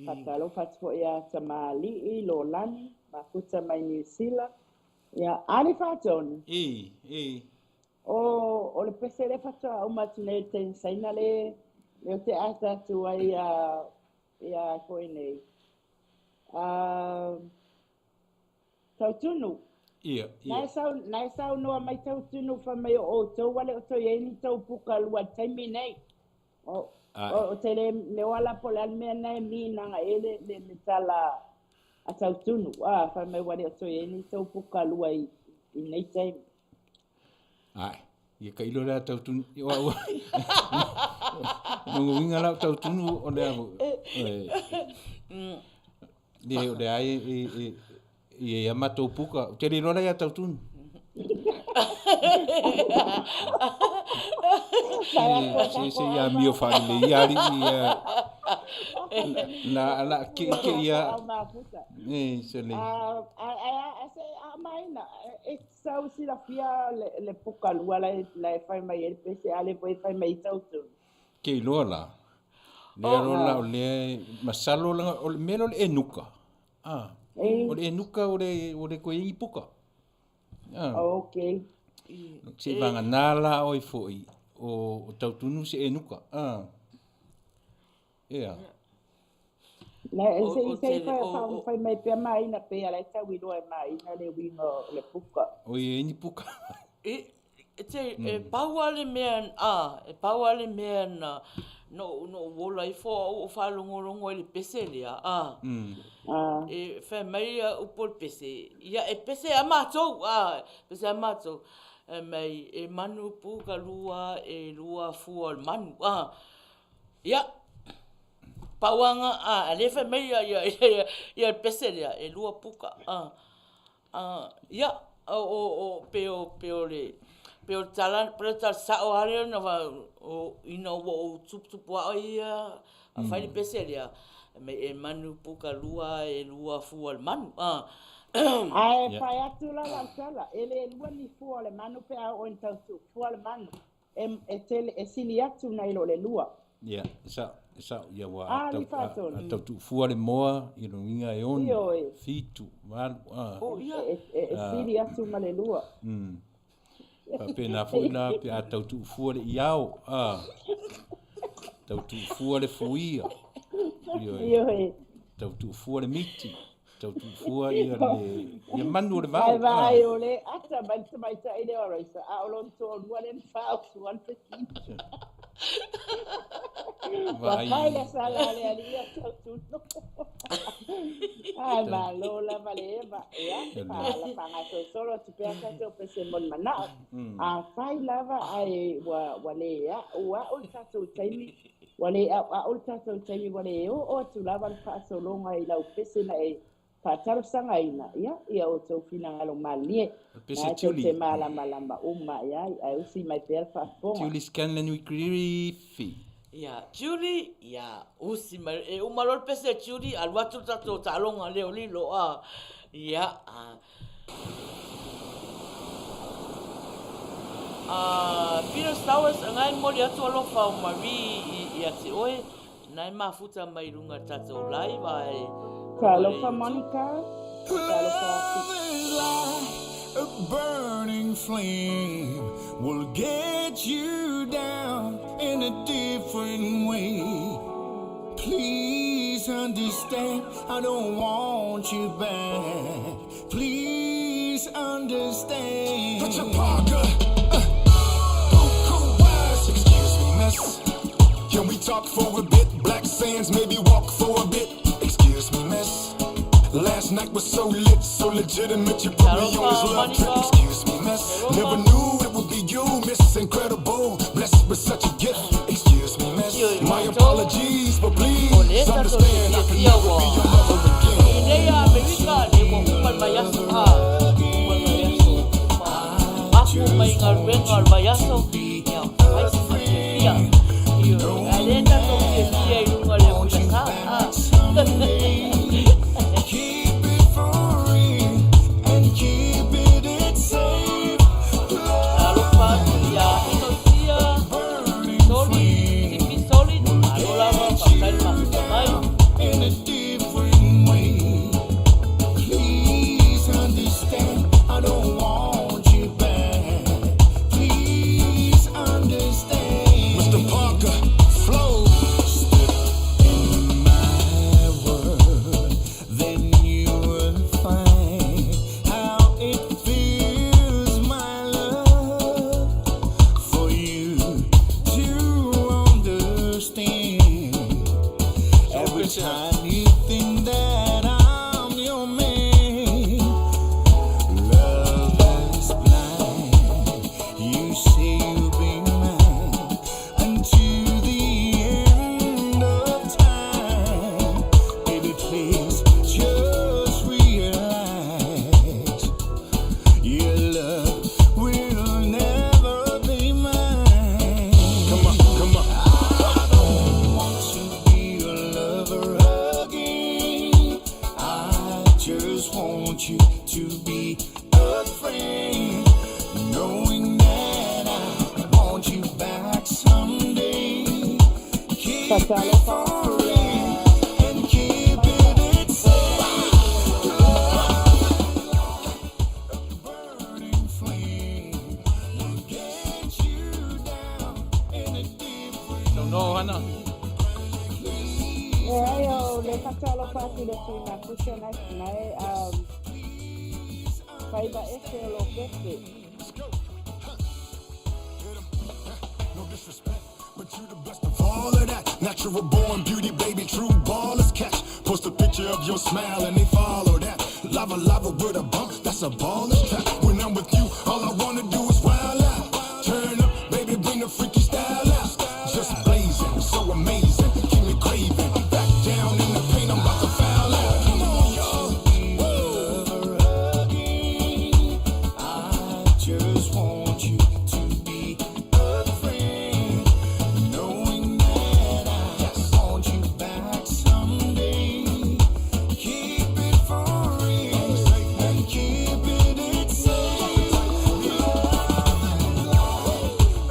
Patalofa atu fo ia tamali lo lani. Makuta mai New Zealand. Ia ali fatoni. O le pese le fatoa umatune te saina le te ata tu ai ia koe nei. Tautunu. Nai sau noa mai tautunu fa mai o tau wale o tau ieni tau puka lua taimi nei. O te le wala po le almea nei mi nanga ele le tala a tautunu. Fa mai wale o tau ieni tau puka lua i nei taimi. Ai, ia ka ilo la tautunu. Nungu winga la tautunu o le amu. Le ai ia matou puka. Te li lora ia tautunu. Se ia mio fale ia la ke ia. Se le. Maina, sau si la fia le puka lua la fai mai el pese ale poi fai mai tautunu. Ke lola. Le rola o le masalo langa o le melo le enuka. O le enuka o le koe i puka. Okay. Se vanga nala o i foi o tautunu se enuka. Yeah. Na se fai mai pe mai na pe ala tau i loe mai na le wingo le puka. O i ni puka. Pauale mea na no wola i fo o falongolongo i le pese lea. E fai mai upo le pese. Ia e pese a matou. Pese a matou. Mai e manu puka lua e lua fua le manu. Ia. Pauanga, le fai mai ia pese lea e lua puka. Ia. O peo le. Pero talan preta sao hare na o ina o tupu a ia a fai pese lia me e manu puka lua e lua fua manu ai fai atu la sala ele lua ni fua le manu pe a o inta fua le manu e tele e sili atu na ilo le lua sa ia wa tu fua le moa i no inga e on fitu mal e sili atu ma le lua Pena fuina pe a tautu fua le iau. Tautu fua le fuia. Tautu fua le miti. Tautu fua ia manu le mau. Vai o le ata mai ta ile ora isa. A olon to one fau one petit. Vai la sala le alia tautu. Ai ma lola valeva e la panga solo tu pe aka to pese mon mana. Fai lava ai wale ya wa ulta to taimi wale ulta to taimi wale o tu lava pa solo ngai la pese na e pa tar sanga ina ia o to fina ngalo malie pese tuli mala uma ia ai usi mai per fa po tuli scan le nui krifi. Ya, Julie, ya, usi mai e umalor pese Julie al watu tato talonga leo lilo ya Peter Stowers ngai moli atu alofa o Marie ia te oe nai mafuta mai runga tato lai vai alofa Monica a burning flame will get you down in a different way. Please understand, I don't want you back. Please understand. Put your parka. Cool wise. Excuse me, miss. Can we talk for a bit? Black sands, maybe walk for a bit. Excuse me, miss. Last night was so lit, so legitimate. You put me on this love trip. Excuse me, miss. Never knew it would be you, miss. Incredible, blessed with such a gift. Excuse me, miss. My apologies, but please understand I can never be your lover again. Keep it for real and keep it safe. Burning flame. time you think that I'm your man, love is blind. You say you'll be mine until the end of time. Baby, please just realize your love will never be mine. Come on, come on. I don't want to be your lover again. I just want you to be a friend, knowing that I want you back someday. Keep it for real and keep it safe. A burning flame will get you down in a different No, Ohanna. Ayo, le patalo pati le tuna kushona nae Faiai lo kete. No disrespect, but you the best of all of that. Natural born beauty, baby, true ballers catch. Post a picture of your smile and they follow that. Lava, lava with a bump, that's a baller's trap. When I'm with you, all I wanna do is wild out. Turn up, baby, bring the freaky style out. Just blazing, so amazing, keep me craving. Back down in the paint, I'm about to foul out. Come on, y'all. lover again. I just want you to be a friend, knowing that I want you back someday. Keep it for real and keep it safe.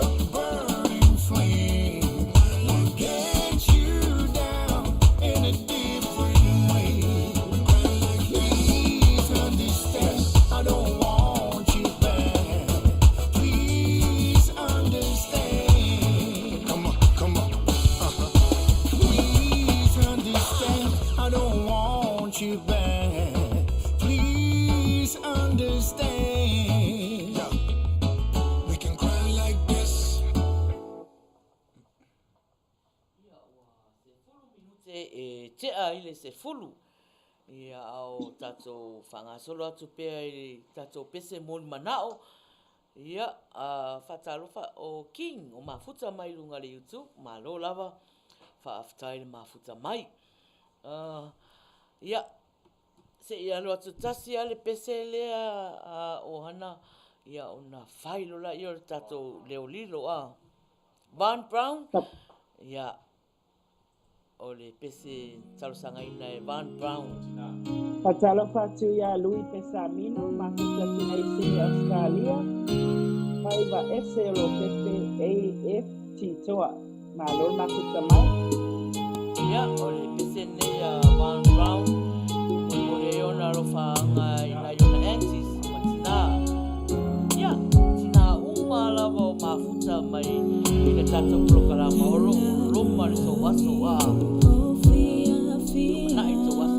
A burning flame will get you down in a different way. Please understand, I don't want you back. Please understand. Come on, come on. Please understand, I don't want you back. Please understand. Yeah. We can cry like this. Te a ile se fulu. Ia au tatou whangasolo atu pēr i tatou pese mōni manao. Ia whatalofa o King o mafuta mai lunga le YouTube. Malo lava whaaftai le mafuta mai. Ia se ia lo atu tasi ale pese lea Ohanna. Ia ona whailo la ia o tatou leo lilo Van Brown. Ia o le pese talosanga ina e Van Brown. Patalo patu ya Louis Pesamino, makuta tina isi Australia. Faiai lo kete AF Titoa. Malo makuta mai. Ia o le pese ne Van Brown. O le ona lo whaanga ina iona Antis matina. Ia, tina uma lava o mafuta mai i le tatou prokarama o roma le so waso na i to waso.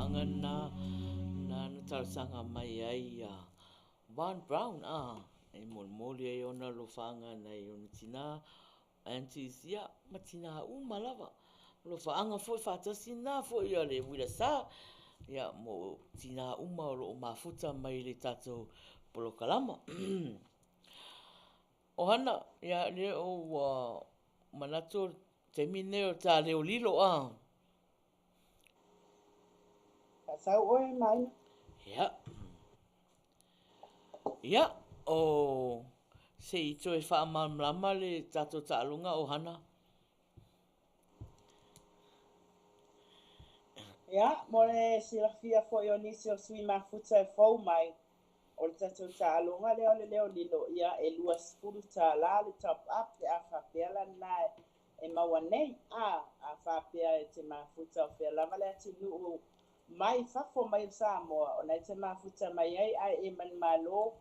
whaanga na tausanga mai ai Van Brown e moli ai ona lo whaanga nei ona tina aunties ia matina lava lo whaanga foi whatasi na foi ia le Uila Sa ia mo tina o lo mafuta mai le tatou polokalama Ohanna ia le o manato te mineo ta leo lilo Sao oe Maina. Ia o se i toe whaamamlama le tatou taalunga Ohanna. Ia, mo le silafia fo i o nisi o sui mafuta e fau mai. O le tatou taalunga leo lilo ia e lua sifuru tālā le top up le a whapea lana e maua nei. A whapea e te mafuta o whea lama le ati nuu mai fafo mai o Samoa. O nei te mafuta mai ai e man malo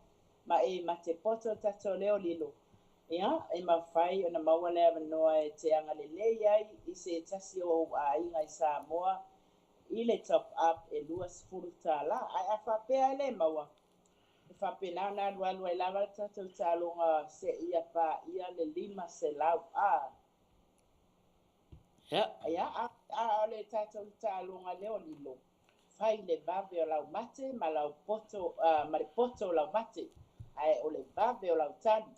ma e ma te poto tatou leo lilo. Ia, e mawhai o na maua lea manoa e te anga lei ai i se tasi o a inga i Samoa. I le top up e lua sifuru tālā. Ai a whapea le maua. E whapena na lualua i lava tatou tālunga se ia pa ia le 5 se lau. Ia, a le tatou tālunga leo lilo. Fai le vave o lau mate, ma lau poto, ma le poto o lau mate. Ai o le vave o lau tani.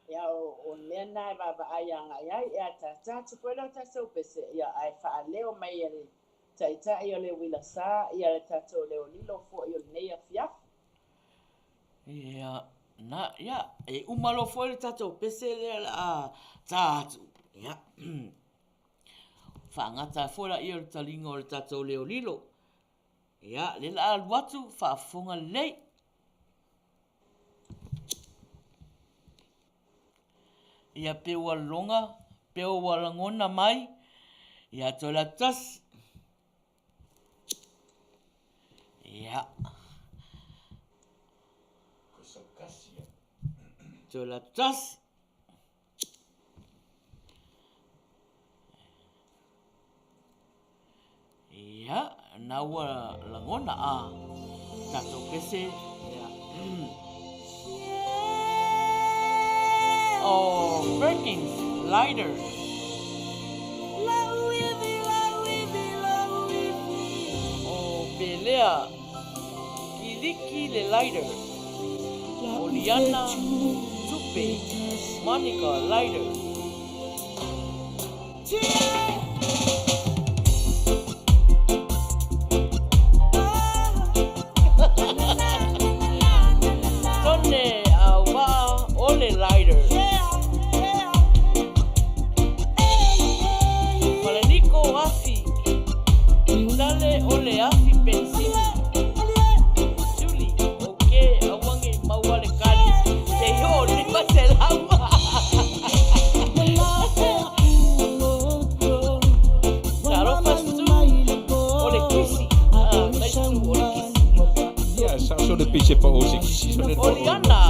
Ia o mea nai vava ai anga iai, ia tata tupo lau tatou pese. Ia ai wha leo mai e le taita i o le Uila Sa, ia le tatou leo lilo fo i o nei a fiafu. Ia, e umalo fo le tatou pese le a tatu. Ia, whaangata fo la i o le talinga o le tatou leo lilo. Ia, le la aluatu whaafonga lei. Ia pewa longa, pewa langona mai. Ia tola tas. Ia. Tola tas. Ia, naua langona tatou pese. Ia. Oh, Perkins, lighter. Oh, Belea, Kiliki le lighter. Oliana, Tupe, Monica, lighter. Tonne, awa, ole lighter. Afi, dale ole afi pensini. Julie, okay, awangi mawale kali. Te yo lima te lama. Karo pastu, ole kisi. Naisu ole kisi. Yeah, so de piche pa o se kisi. Oliana.